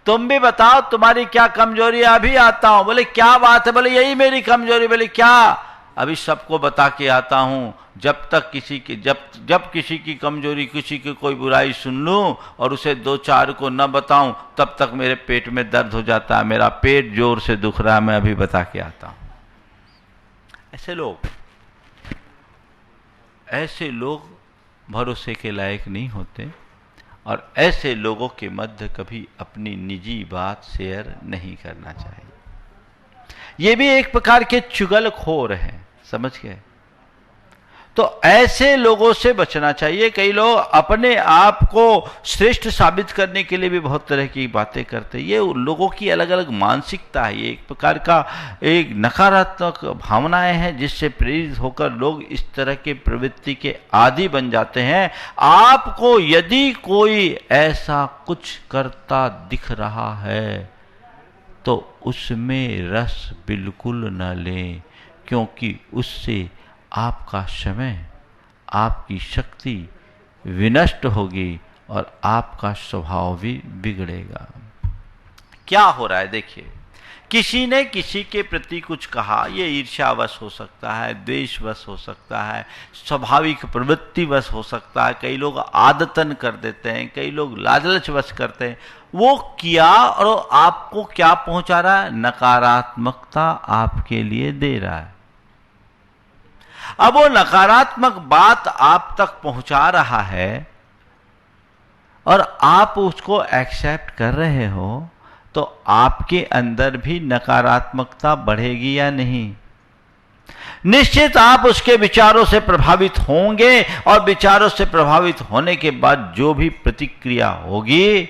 Speaker 3: तुम भी बताओ तुम्हारी क्या कमजोरी है, अभी आता हूं। बोले क्या बात है, बोले यही मेरी कमजोरी। बोले क्या, अभी सबको बता के आता हूं। जब तक किसी की जब किसी की कमजोरी, किसी की कोई बुराई सुन लूं और उसे 2-4 को न बताऊं, तब तक मेरे पेट में दर्द हो जाता है, मेरा पेट जोर से दुख रहा है, मैं अभी बता के आता हूं। ऐसे लोग भरोसे के लायक नहीं होते और ऐसे लोगों के मध्य कभी अपनी निजी बात शेयर नहीं करना चाहिए। ये भी एक प्रकार के चुगलखोर हैं, समझ गए? तो ऐसे लोगों से बचना चाहिए। कई लोग अपने आप को श्रेष्ठ साबित करने के लिए भी बहुत तरह की बातें करते हैं। ये लोगों की अलग अलग मानसिकता है, ये एक प्रकार का एक नकारात्मक भावनाएं हैं जिससे प्रेरित होकर लोग इस तरह के प्रवृत्ति के आदी बन जाते हैं। आपको यदि कोई ऐसा कुछ करता दिख रहा है तो उसमें रस बिल्कुल न लें, क्योंकि उससे आपका समय, आपकी शक्ति विनष्ट होगी और आपका स्वभाव भी बिगड़ेगा। क्या हो रहा है देखिए, किसी ने किसी के प्रति कुछ कहा, ये ईर्ष्यावश हो सकता है, द्वेषवश हो सकता है, स्वाभाविक प्रवृत्तिवश हो सकता है, कई लोग आदतन कर देते हैं, कई लोग लालचवश करते हैं। वो किया और आपको क्या पहुंचा रहा है, नकारात्मकता आपके लिए दे रहा है। अब वो नकारात्मक बात आप तक पहुंचा रहा है और आप उसको एक्सेप्ट कर रहे हो, तो आपके अंदर भी नकारात्मकता बढ़ेगी या नहीं? निश्चित आप उसके विचारों से प्रभावित होंगे और विचारों से प्रभावित होने के बाद जो भी प्रतिक्रिया होगी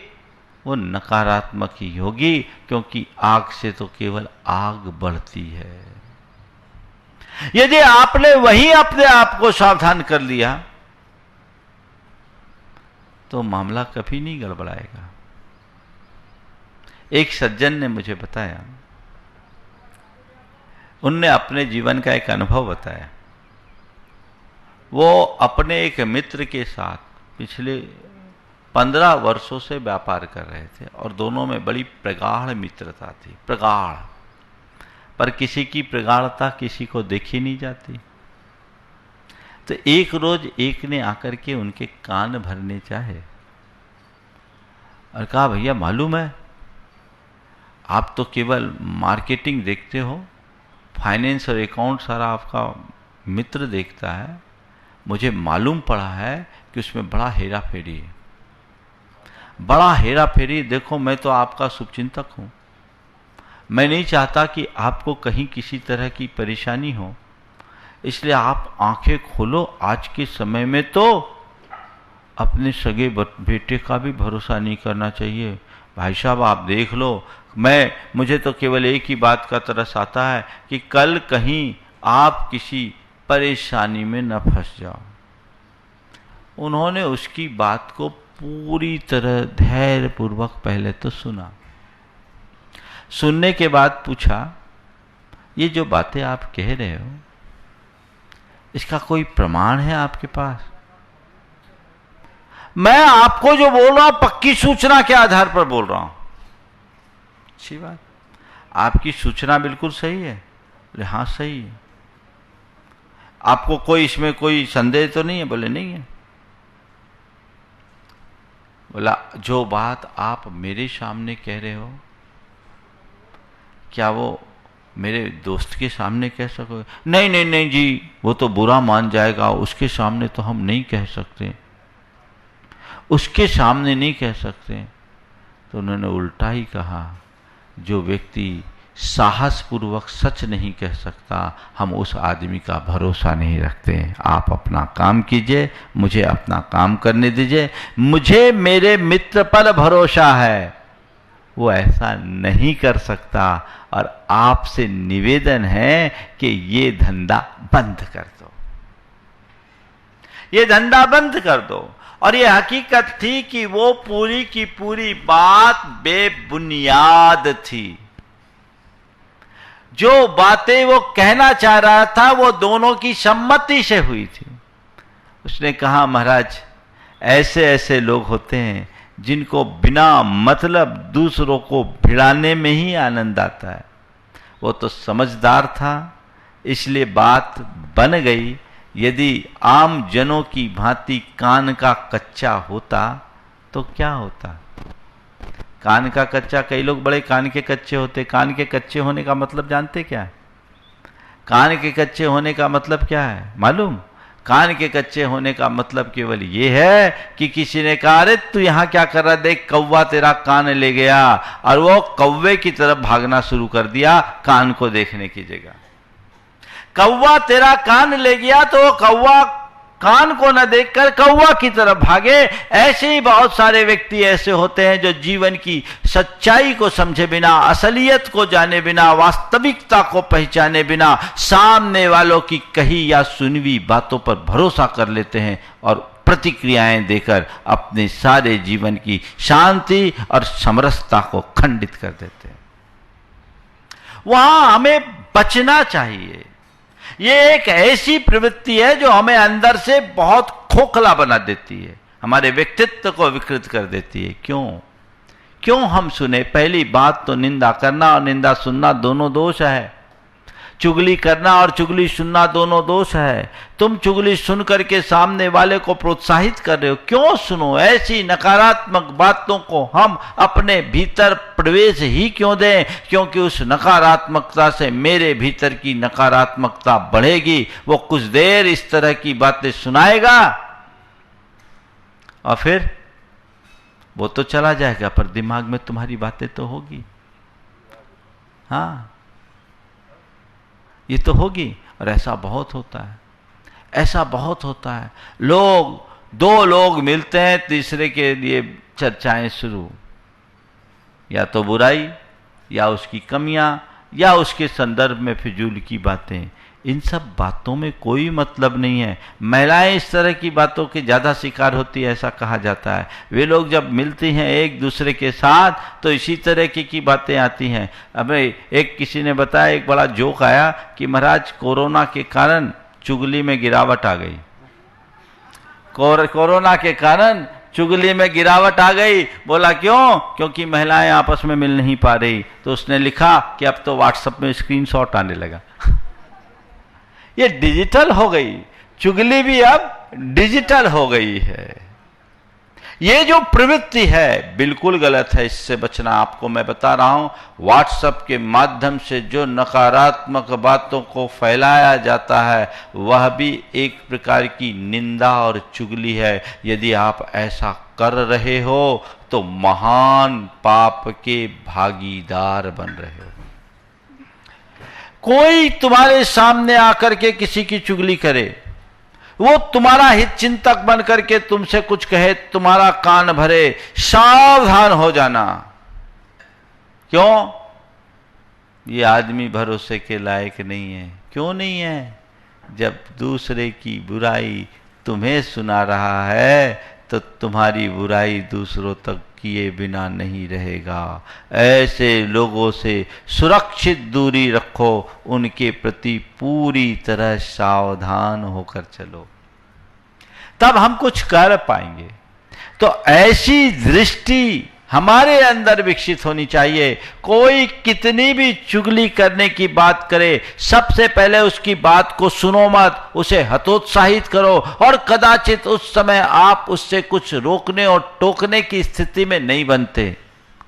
Speaker 3: वो नकारात्मक ही होगी, क्योंकि आग से तो केवल आग बढ़ती है। यदि आपने वही अपने आप को सावधान कर लिया तो मामला कभी नहीं गड़बड़ाएगा। एक सज्जन ने मुझे बताया, उनने अपने जीवन का एक अनुभव बताया। वो अपने एक मित्र के साथ पिछले 15 वर्षों से व्यापार कर रहे थे और दोनों में बड़ी प्रगाढ़ मित्रता थी, प्रगाढ़। पर किसी की प्रगाढ़ता किसी को देखी नहीं जाती। तो एक रोज एक ने आकर के उनके कान भरने चाहे और कहा, भैया मालूम है, आप तो केवल मार्केटिंग देखते हो, फाइनेंस और अकाउंट सारा आपका मित्र देखता है, मुझे मालूम पड़ा है कि उसमें बड़ा हेरा फेरी है, बड़ा हेरा फेरी। देखो मैं तो आपका शुभचिंतक हूँ, मैं नहीं चाहता कि आपको कहीं किसी तरह की परेशानी हो, इसलिए आप आंखें खोलो। आज के समय में तो अपने सगे बेटे का भी भरोसा नहीं करना चाहिए। भाई साहब आप देख लो, मुझे तो केवल एक ही बात का तरस आता है कि कल कहीं आप किसी परेशानी में न फंस जाओ। उन्होंने उसकी बात को पूरी तरह धैर्यपूर्वक पहले तो सुना, सुनने के बाद पूछा, ये जो बातें आप कह रहे हो इसका कोई प्रमाण है आपके पास? मैं आपको जो बोल रहा हूं पक्की सूचना के आधार पर बोल रहा हूं। अच्छी बात, आपकी सूचना बिल्कुल सही है। बोले हाँ सही है। आपको कोई इसमें कोई संदेह तो नहीं है? बोले नहीं है। बोला जो बात आप मेरे सामने कह रहे हो क्या वो मेरे दोस्त के सामने कह सकोगे? नहीं नहीं नहीं जी, वो तो बुरा मान जाएगा, उसके सामने तो हम नहीं कह सकते, उसके सामने नहीं कह सकते। तो उन्होंने उल्टा ही कहा, जो व्यक्ति साहसपूर्वक सच नहीं कह सकता, हम उस आदमी का भरोसा नहीं रखते। आप अपना काम कीजिए, मुझे अपना काम करने दीजिए। मुझे मेरे मित्र पर भरोसा है, वो ऐसा नहीं कर सकता, और आपसे निवेदन है कि ये धंधा बंद कर दो, ये धंधा बंद कर दो। और ये हकीकत थी कि वो पूरी की पूरी बात बेबुनियाद थी। जो बातें वो कहना चाह रहा था वो दोनों की सम्मति से हुई थी। उसने कहा, महाराज ऐसे ऐसे लोग होते हैं जिनको बिना मतलब दूसरों को भिड़ाने में ही आनंद आता है। वो तो समझदार था, इसलिए बात बन गई। यदि आम जनों की भांति कान का कच्चा होता तो क्या होता? कान का कच्चा, कई लोग बड़े कान के कच्चे होते। कान के कच्चे होने का मतलब जानते क्या है? कान के कच्चे होने का मतलब क्या है मालूम? कान के कच्चे होने का मतलब केवल ये है कि किसी ने कहा, अरे तू यहां क्या कर रहा है, देख कौवा तेरा कान ले गया, और वो कौवे की तरफ भागना शुरू कर दिया कान को देखने की जगह। कौवा तेरा कान ले गया तो वो कौवा कान को न देखकर कौवा की तरफ भागे। ऐसे ही बहुत सारे व्यक्ति ऐसे होते हैं जो जीवन की सच्चाई को समझे बिना, असलियत को जाने बिना, वास्तविकता को पहचाने बिना सामने वालों की कही या सुनवी बातों पर भरोसा कर लेते हैं और प्रतिक्रियाएं देकर अपने सारे जीवन की शांति और समरसता को खंडित कर देते हैं। वहां हमें बचना चाहिए। ये एक ऐसी प्रवृत्ति है जो हमें अंदर से बहुत खोखला बना देती है, हमारे व्यक्तित्व को विकृत कर देती है। क्यों हम सुने? पहली बात तो निंदा करना और निंदा सुनना दोनों दोष है। चुगली करना और चुगली सुनना दोनों दोष है। तुम चुगली सुन करके सामने वाले को प्रोत्साहित कर रहे हो। क्यों सुनो? ऐसी नकारात्मक बातों को हम अपने भीतर प्रवेश ही क्यों दें? क्योंकि उस नकारात्मकता से मेरे भीतर की नकारात्मकता बढ़ेगी। वो कुछ देर इस तरह की बातें सुनाएगा और फिर वो तो चला जाएगा, पर दिमाग में तुम्हारी बातें तो होगी। हाँ, ये तो होगी। और ऐसा बहुत होता है, ऐसा बहुत होता है। दो लोग मिलते हैं, तीसरे के लिए चर्चाएं शुरू, या तो बुराई या उसकी कमियां या उसके संदर्भ में फिजूल की बातें। इन सब बातों में कोई मतलब नहीं है। महिलाएं इस तरह की बातों के ज्यादा शिकार होती है, ऐसा कहा जाता है। वे लोग जब मिलती हैं एक दूसरे के साथ तो इसी तरह की बातें आती हैं। हमें एक किसी ने बताया, एक बड़ा जोक आया कि महाराज कोरोना के कारण चुगली में गिरावट आ गई। कोरोना के कारण चुगली में गिरावट आ गई। बोला क्यों? क्योंकि महिलाएं आपस में मिल नहीं पा रही। तो उसने लिखा कि अब तो व्हाट्सएप में स्क्रीनशॉट आने लगा। ये डिजिटल हो गई, चुगली भी अब डिजिटल हो गई है। ये जो प्रवृत्ति है बिल्कुल गलत है, इससे बचना आपको मैं बता रहा हूं। व्हाट्सएप के माध्यम से जो नकारात्मक बातों को फैलाया जाता है वह भी एक प्रकार की निंदा और चुगली है। यदि आप ऐसा कर रहे हो तो महान पाप के भागीदार बन रहे हो। कोई तुम्हारे सामने आकर के किसी की चुगली करे, वो तुम्हारा हित चिंतक बन करके तुमसे कुछ कहे, तुम्हारा कान भरे, सावधान हो जाना। क्यों? ये आदमी भरोसे के लायक नहीं है। क्यों नहीं है? जब दूसरे की बुराई तुम्हें सुना रहा है तो तुम्हारी बुराई दूसरों तक किए बिना नहीं रहेगा। ऐसे लोगों से सुरक्षित दूरी रखो, उनके प्रति पूरी तरह सावधान होकर चलो, तब हम कुछ कर पाएंगे। तो ऐसी दृष्टि हमारे अंदर विकसित होनी चाहिए। कोई कितनी भी चुगली करने की बात करे, सबसे पहले उसकी बात को सुनो मत, उसे हतोत्साहित करो, और कदाचित उस समय आप उससे कुछ रोकने और टोकने की स्थिति में नहीं बनते।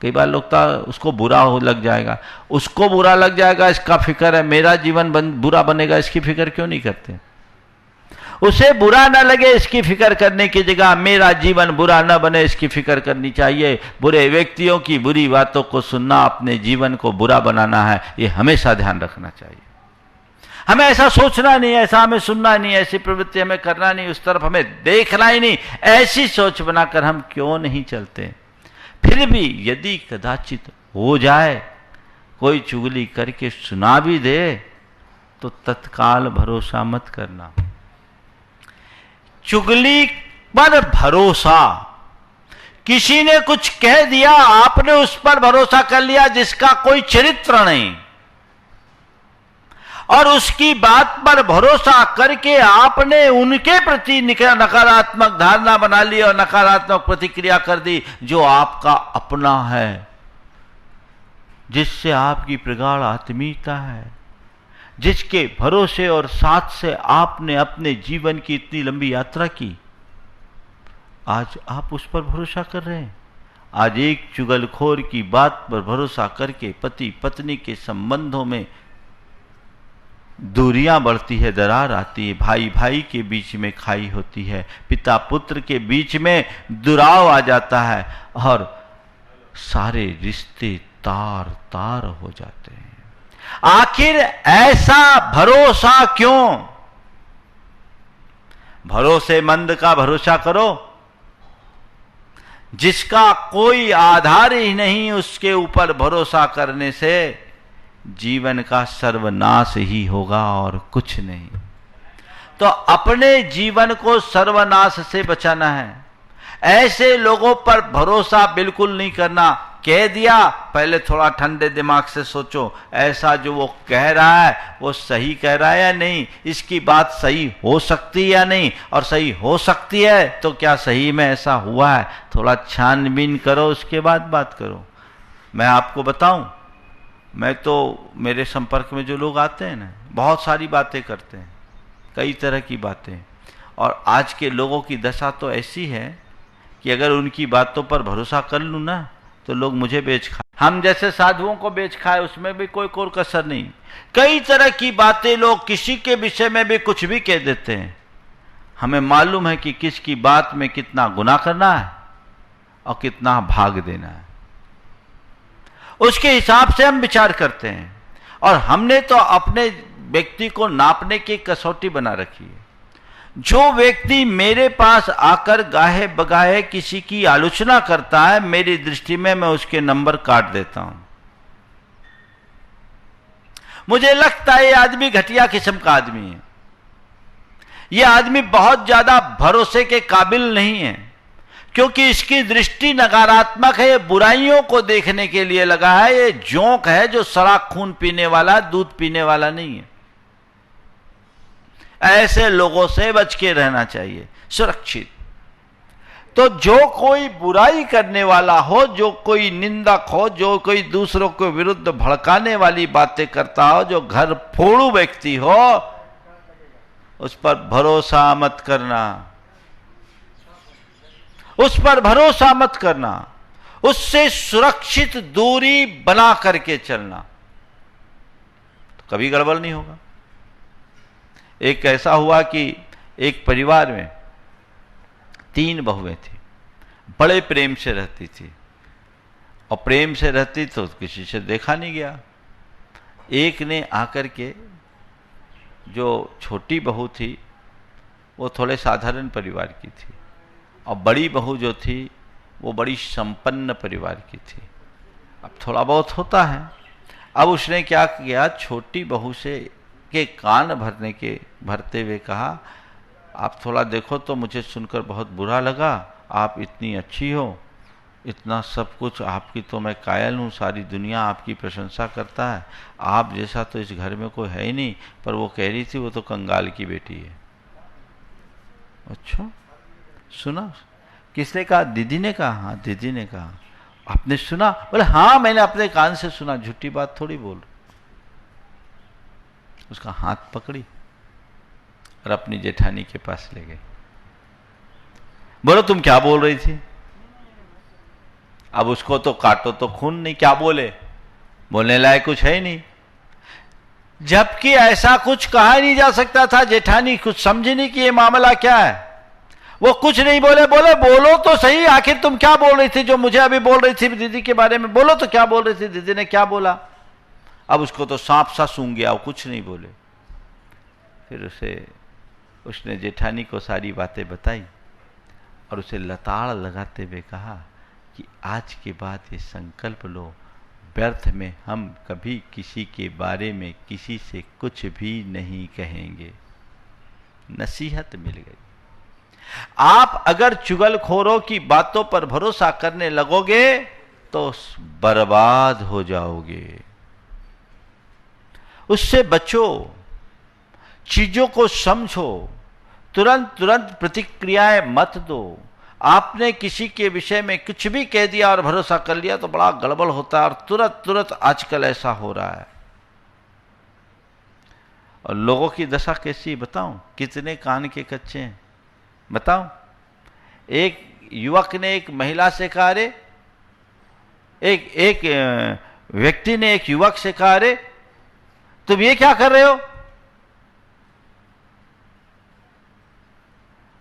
Speaker 3: कई बार लगता है उसको बुरा हो लग जाएगा, उसको बुरा लग जाएगा इसका फिक्र है, मेरा जीवन बुरा बनेगा इसकी फिक्र क्यों नहीं करते? उसे बुरा न लगे इसकी फिक्र करने की जगह मेरा जीवन बुरा न बने इसकी फिक्र करनी चाहिए। बुरे व्यक्तियों की बुरी बातों को सुनना अपने जीवन को बुरा बनाना है, ये हमेशा ध्यान रखना चाहिए। हमें ऐसा सोचना नहीं, ऐसा हमें सुनना नहीं, ऐसी प्रवृत्ति हमें करना नहीं, उस तरफ हमें देखना ही नहीं। ऐसी सोच बनाकर हम क्यों नहीं चलते? फिर भी यदि कदाचित हो जाए, कोई चुगली करके सुना भी दे तो तत्काल भरोसा मत करना। चुगली पर भरोसा, किसी ने कुछ कह दिया, आपने उस पर भरोसा कर लिया जिसका कोई चरित्र नहीं, और उसकी बात पर भरोसा करके आपने उनके प्रति नकारात्मक धारणा बना ली और नकारात्मक प्रतिक्रिया कर दी, जो आपका अपना है, जिससे आपकी प्रगाढ़ आत्मीयता है, जिसके भरोसे और साथ से आपने अपने जीवन की इतनी लंबी यात्रा की, आज आप उस पर भरोसा कर रहे हैं। आज एक चुगलखोर की बात पर भरोसा करके पति पत्नी के संबंधों में दूरियां बढ़ती है, दरार आती है, भाई भाई के बीच में खाई होती है, पिता पुत्र के बीच में दुराव आ जाता है, और सारे रिश्ते तार तार हो जाते हैं। आखिर ऐसा भरोसा क्यों? भरोसेमंद का भरोसा करो, जिसका कोई आधार ही नहीं, उसके ऊपर भरोसा करने से जीवन का सर्वनाश ही होगा और कुछ नहीं। तो अपने जीवन को सर्वनाश से बचाना है। ऐसे लोगों पर भरोसा बिल्कुल नहीं करना। कह दिया, पहले थोड़ा ठंडे दिमाग से सोचो, ऐसा जो वो कह रहा है वो सही कह रहा है या नहीं, इसकी बात सही हो सकती है या नहीं, और सही हो सकती है तो क्या सही में ऐसा हुआ है? थोड़ा छानबीन करो, उसके बाद बात करो। मैं आपको बताऊं, मैं तो मेरे संपर्क में जो लोग आते हैं ना, बहुत सारी बातें करते हैं, कई तरह की बातें, और आज के लोगों की दशा तो ऐसी है कि अगर उनकी बातों पर भरोसा कर लूँ ना तो लोग मुझे बेच खाए, हम जैसे साधुओं को बेच खाए, उसमें भी कोई कोर कसर नहीं। कई तरह की बातें लोग किसी के विषय में भी कुछ भी कह देते हैं। हमें मालूम है कि किसकी बात में कितना गुनाह करना है और कितना भाग देना है, उसके हिसाब से हम विचार करते हैं। और हमने तो अपने व्यक्ति को नापने की कसौटी बना रखी है। जो व्यक्ति मेरे पास आकर गाहे बगाहे किसी की आलोचना करता है, मेरी दृष्टि में मैं उसके नंबर काट देता हूं। मुझे लगता है ये आदमी घटिया किस्म का आदमी है, ये आदमी बहुत ज्यादा भरोसे के काबिल नहीं है, क्योंकि इसकी दृष्टि नकारात्मक है, ये बुराइयों को देखने के लिए लगा है, ये जोंक है जो सड़ा खून पीने वाला, दूध पीने वाला नहीं है। ऐसे लोगों से बच के रहना चाहिए, सुरक्षित। तो जो कोई बुराई करने वाला हो, जो कोई निंदक हो, जो कोई दूसरों के विरुद्ध भड़काने वाली बातें करता हो, जो घर फोड़ू व्यक्ति हो, उस पर भरोसा मत करना, उस पर भरोसा मत करना, उससे सुरक्षित दूरी बना करके चलना, तो कभी गड़बड़ नहीं होगा। एक ऐसा हुआ कि एक परिवार में 3 बहुएं थी, बड़े प्रेम से रहती थी, और प्रेम से रहती तो किसी से देखा नहीं गया। एक ने आकर के, जो छोटी बहू थी वो थोड़े साधारण परिवार की थी, और बड़ी बहू जो थी वो बड़ी संपन्न परिवार की थी। अब थोड़ा बहुत होता है। अब उसने क्या किया, छोटी बहू से के कान भरते हुए कहा, आप थोड़ा देखो तो मुझे सुनकर बहुत बुरा लगा, आप इतनी अच्छी हो, इतना सब कुछ आपकी, तो मैं कायल हूँ, सारी दुनिया आपकी प्रशंसा करता है, आप जैसा तो इस घर में कोई है ही नहीं। पर वो कह रही थी वो तो कंगाल की बेटी है। अच्छा, सुना? किसने कहा? दीदी ने कहा। हाँ, दीदी ने कहा। आपने सुना? बोले हाँ, मैंने अपने कान से सुना, झूठी बात थोड़ी बोल। उसका हाथ पकड़ी और अपनी जेठानी के पास ले गए। बोलो तुम क्या बोल रही थी? अब उसको तो काटो तो खून नहीं, क्या बोले? बोलने लायक कुछ है ही नहीं। जबकि ऐसा कुछ कहा नहीं जा सकता था। जेठानी कुछ समझी नहीं कि ये मामला क्या है। वो कुछ नहीं बोले। बोले बोलो तो सही, आखिर तुम क्या बोल रही थी जो मुझे अभी बोल रही थी दीदी के बारे में? बोलो तो क्या बोल रही थी, दीदी ने क्या बोला? अब उसको तो सांप सा सूंघ गया, वो कुछ नहीं बोले। फिर उसने जेठानी को सारी बातें बताई और उसे लताड़ लगाते हुए कहा कि आज के बाद ये संकल्प लो, व्यर्थ में हम कभी किसी के बारे में किसी से कुछ भी नहीं कहेंगे। नसीहत मिल गई। आप अगर चुगलखोरों की बातों पर भरोसा करने लगोगे तो बर्बाद हो जाओगे। उससे बचो, चीजों को समझो, तुरंत प्रतिक्रियाएं मत दो। आपने किसी के विषय में कुछ भी कह दिया और भरोसा कर लिया तो बड़ा गड़बड़ होता है, और तुरंत आजकल ऐसा हो रहा है। और लोगों की दशा कैसी बताऊं? कितने कान के कच्चे हैं बताऊं? एक युवक ने एक महिला से कहा, रे एक व्यक्ति ने एक युवक से कहा, रे तुम ये क्या कर रहे हो?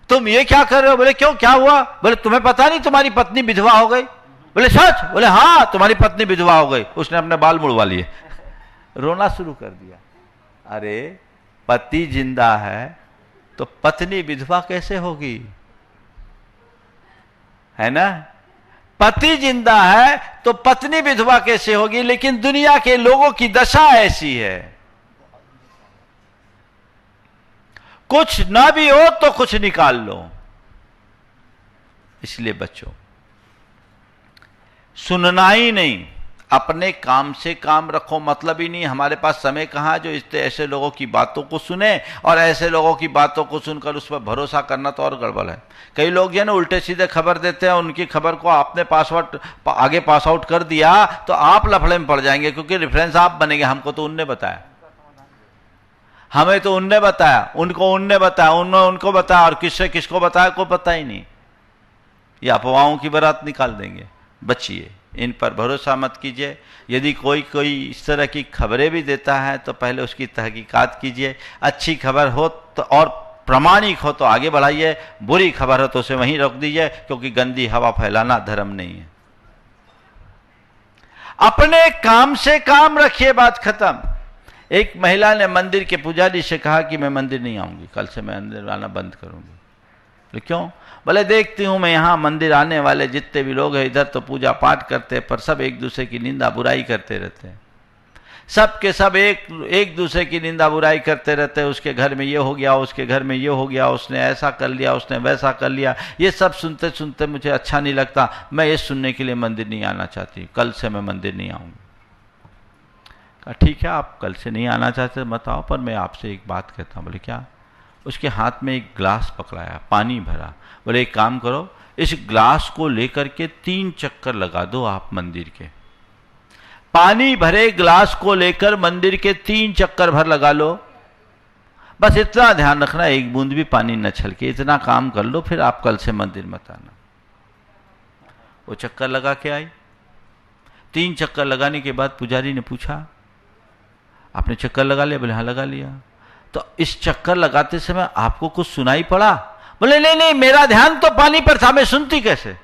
Speaker 3: तुम ये क्या कर रहे हो? बोले क्यों, क्या हुआ? बोले तुम्हें पता नहीं तुम्हारी पत्नी विधवा हो गई? बोले सच? बोले हाँ, तुम्हारी पत्नी विधवा हो गई। उसने अपने बाल मुड़वा लिए, रोना शुरू कर दिया। अरे पति जिंदा है तो पत्नी विधवा कैसे होगी? है ना? पति जिंदा है तो पत्नी विधवा कैसे होगी? लेकिन दुनिया के लोगों की दशा ऐसी है। कुछ ना भी हो तो कुछ निकाल लो, इसलिए बचो। सुनना ही नहीं, अपने काम से काम रखो। मतलब ही नहीं, हमारे पास समय कहाँ जो ऐसे लोगों की बातों को सुने, और ऐसे लोगों की बातों को सुनकर उस पर भरोसा करना तो और गड़बड़ है। कई लोग जो है ना उल्टे सीधे खबर देते हैं, उनकी खबर को आपने आगे पास आउट कर दिया तो आप लफड़े में पड़ जाएंगे, क्योंकि रेफरेंस आप बनेंगे। हमको तो उनने बताया, हमें तो उनने बताया, उनको उनने बताया, उनको बताया, और किसको बताया कोई पता ही नहीं। ये अफवाहों की बारात निकाल देंगे। बचिए, इन पर भरोसा मत कीजिए। यदि कोई इस तरह की खबरें भी देता है तो पहले उसकी तहकीकात कीजिए। अच्छी खबर हो तो और प्रामाणिक हो तो आगे बढ़ाइए, बुरी खबर हो तो उसे वहीं रोक दीजिए, क्योंकि गंदी हवा फैलाना धर्म नहीं है। अपने काम से काम रखिए, बात खत्म। एक महिला ने मंदिर के पुजारी से कहा कि मैं मंदिर नहीं आऊंगी, कल से मैं मंदिर आना बंद करूंगी। तो क्यों? बोले देखती हूं मैं यहाँ मंदिर आने वाले जितने भी लोग हैं इधर तो पूजा पाठ करते हैं, पर सब एक दूसरे की निंदा बुराई करते रहते हैं। सब के सब एक दूसरे की निंदा बुराई करते रहते हैं। उसके घर में ये हो गया, उसके घर में ये हो गया, उसने ऐसा कर लिया, उसने वैसा कर लिया। ये सब सुनते सुनते मुझे अच्छा नहीं लगता। मैं ये सुनने के लिए मंदिर नहीं आना चाहती, कल से मैं मंदिर नहीं आऊंगी। कहा ठीक है, आप कल से नहीं आना चाहते मत आओ, पर मैं आपसे एक बात कहता हूँ। बोले क्या? उसके हाथ में एक ग्लास पकड़ाया, पानी भरा। बोले एक काम करो, इस ग्लास को लेकर के 3 चक्कर लगा दो आप मंदिर के। पानी भरे ग्लास को लेकर मंदिर के 3 चक्कर भर लगा लो। बस इतना ध्यान रखना, एक बूंद भी पानी न छलके। इतना काम कर लो, फिर आप कल से मंदिर मत आना। वो चक्कर लगा के आई। 3 चक्कर लगाने के बाद पुजारी ने पूछा, आपने चक्कर लगा लिया? बोले हाँ लगा लिया। तो इस चक्कर लगाते समय आपको कुछ सुनाई पड़ा? बोले नहीं नहीं, मेरा ध्यान तो पानी पर था, मैं सुनती कैसे?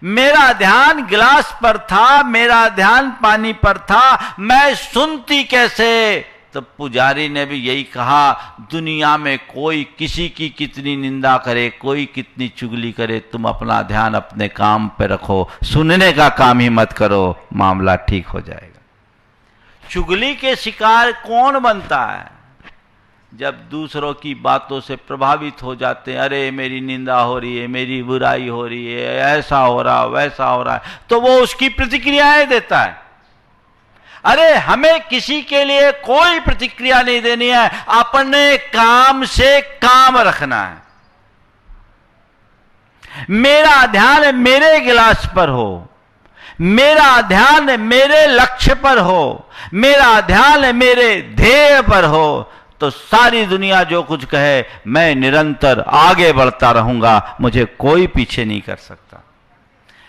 Speaker 3: मेरा ध्यान गिलास पर था, मेरा ध्यान पानी पर था, मैं सुनती कैसे? तो पुजारी ने भी यही कहा, दुनिया में कोई किसी की कितनी निंदा करे, कोई कितनी चुगली करे, तुम अपना ध्यान अपने काम पे रखो, सुनने का काम ही मत करो, मामला ठीक हो जाएगा। चुगली के शिकार कौन बनता है? जब दूसरों की बातों से प्रभावित हो जाते हैं, अरे मेरी निंदा हो रही है, मेरी बुराई हो रही है, ऐसा हो रहा वैसा हो रहा है, तो वो उसकी प्रतिक्रियाएं देता है। अरे हमें किसी के लिए कोई प्रतिक्रिया नहीं देनी है, अपने काम से काम रखना है। मेरा ध्यान मेरे गिलास पर हो, मेरा ध्यान मेरे लक्ष्य पर हो, मेरा ध्यान मेरे ध्येय पर हो, तो सारी दुनिया जो कुछ कहे मैं निरंतर आगे बढ़ता रहूंगा, मुझे कोई पीछे नहीं कर सकता।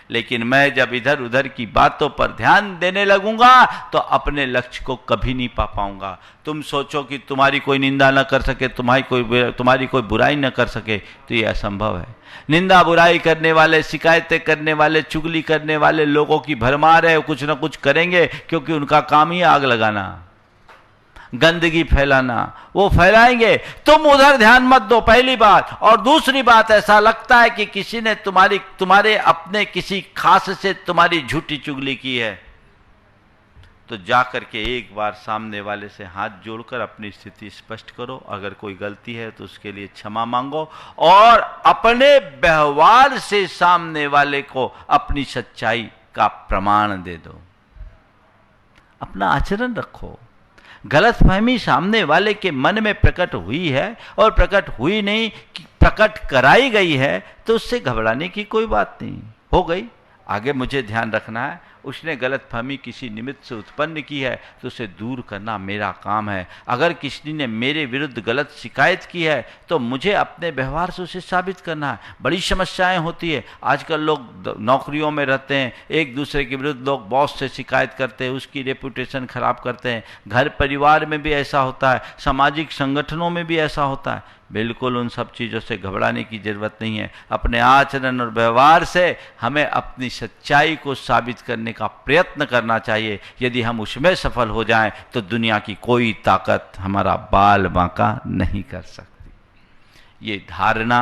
Speaker 3: लेकिन मैं जब इधर उधर की बातों पर ध्यान देने लगूंगा तो अपने लक्ष्य को कभी नहीं पा पाऊंगा। तुम सोचो कि तुम्हारी कोई निंदा न कर सके, तुम्हारी कोई बुराई न कर सके, तो ये असंभव है। निंदा बुराई करने वाले, शिकायतें करने वाले, चुगली करने वाले लोगों की भरमार है, कुछ न कुछ करेंगे, क्योंकि उनका काम ही आग लगाना, गंदगी फैलाना, वो फैलाएंगे। तुम उधर ध्यान मत दो, पहली बात। और दूसरी बात, ऐसा लगता है कि किसी ने तुम्हारे अपने किसी खास से तुम्हारी झूठी चुगली की है, तो जाकर के एक बार सामने वाले से हाथ जोड़कर अपनी स्थिति स्पष्ट करो। अगर कोई गलती है तो उसके लिए क्षमा मांगो और अपने व्यवहार से सामने वाले को अपनी सच्चाई का प्रमाण दे दो। अपना आचरण रखो। गलतफहमी सामने वाले के मन में प्रकट हुई है और प्रकट हुई नहीं, प्रकट कराई गई है, तो उससे घबराने की कोई बात नहीं। हो गई, आगे मुझे ध्यान रखना है। उसने गलतफहमी किसी निमित्त से उत्पन्न की है तो उसे दूर करना मेरा काम है। अगर किसी ने मेरे विरुद्ध गलत शिकायत की है तो मुझे अपने व्यवहार से उसे साबित करना है। बड़ी समस्याएं होती है। आजकल लोग नौकरियों में रहते हैं, एक दूसरे के विरुद्ध लोग बॉस से शिकायत करते हैं, उसकी रेपुटेशन खराब करते हैं। घर परिवार में भी ऐसा होता है, सामाजिक संगठनों में भी ऐसा होता है। बिल्कुल उन सब चीज़ों से घबराने की जरूरत नहीं है। अपने आचरण और व्यवहार से हमें अपनी सच्चाई को साबित करने का प्रयत्न करना चाहिए। यदि हम उसमें सफल हो जाएं तो दुनिया की कोई ताकत हमारा बाल बांका नहीं कर सकती। ये धारणा,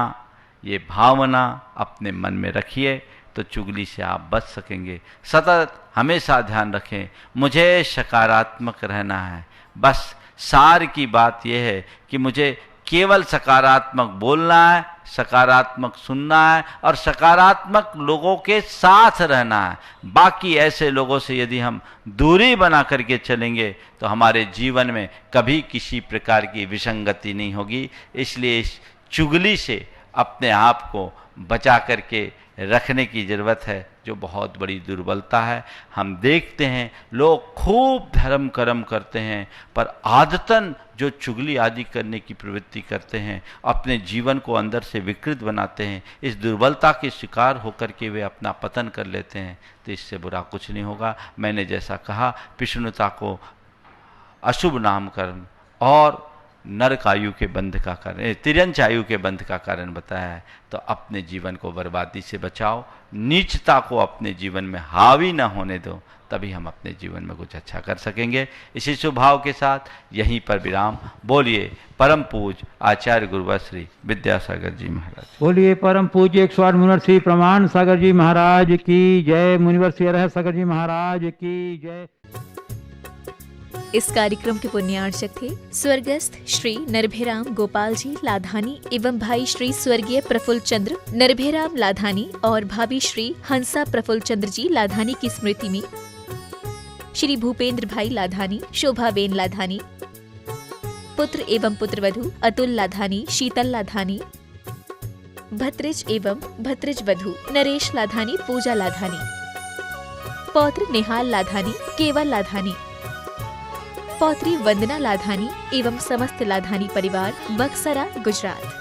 Speaker 3: ये भावना अपने मन में रखिए तो चुगली से आप बच सकेंगे। सतत हमेशा ध्यान रखें, मुझे सकारात्मक रहना है। बस सार की बात यह है कि मुझे केवल सकारात्मक बोलना है, सकारात्मक सुनना है और सकारात्मक लोगों के साथ रहना है। बाकी ऐसे लोगों से यदि हम दूरी बना करके चलेंगे तो हमारे जीवन में कभी किसी प्रकार की विसंगति नहीं होगी। इसलिए इस चुगली से अपने आप को बचा करके रखने की ज़रूरत है, जो बहुत बड़ी दुर्बलता है। हम देखते हैं लोग खूब धर्म कर्म करते हैं पर आदतन जो चुगली आदि करने की प्रवृत्ति करते हैं, अपने जीवन को अंदर से विकृत बनाते हैं। इस दुर्बलता के शिकार होकर के वे अपना पतन कर लेते हैं। तो इससे बुरा कुछ नहीं होगा। मैंने जैसा कहा, पिशुनता को अशुभ नामकरण और नरक आयु के बंध का कारण, तिर्यंच आयु के बंध का कारण बताया है। तो अपने जीवन को बर्बादी से बचाओ, नीचता को अपने जीवन में हावी न होने दो, तभी हम अपने जीवन में कुछ अच्छा कर सकेंगे। इसी स्वभाव के साथ यहीं पर विराम। बोलिए परम पूज्य आचार्य गुरुवर श्री विद्यासागर जी महाराज।
Speaker 2: बोलिए परम पूज्य 108 मुनिवर श्री प्रमाण सागर जी महाराज की जय। मुनिवर श्री रह सागर जी महाराज की जय।
Speaker 1: इस कार्यक्रम के पुण्यार्चक थे स्वर्गस्थ श्री नरभेराम गोपाल जी लाधानी एवं भाई श्री स्वर्गीय प्रफुल्ल चंद्र नरभेराम लाधानी और भाभी श्री हंसा प्रफुल्ल चंद्र जी लाधानी की स्मृति में श्री भूपेंद्र भाई लाधानी, शोभाबेन लाधानी, पुत्र एवं पुत्रवधू अतुल लाधानी, शीतल लाधानी, भत्रिज एवं भत्रिज वधू नरेश लाधानी, पूजा लाधानी, पौत्र निहाल लाधानी, केवल लाधानी, पौत्री वंदना लाधानी एवं समस्त लाधानी परिवार, बक्सरा, गुजरात।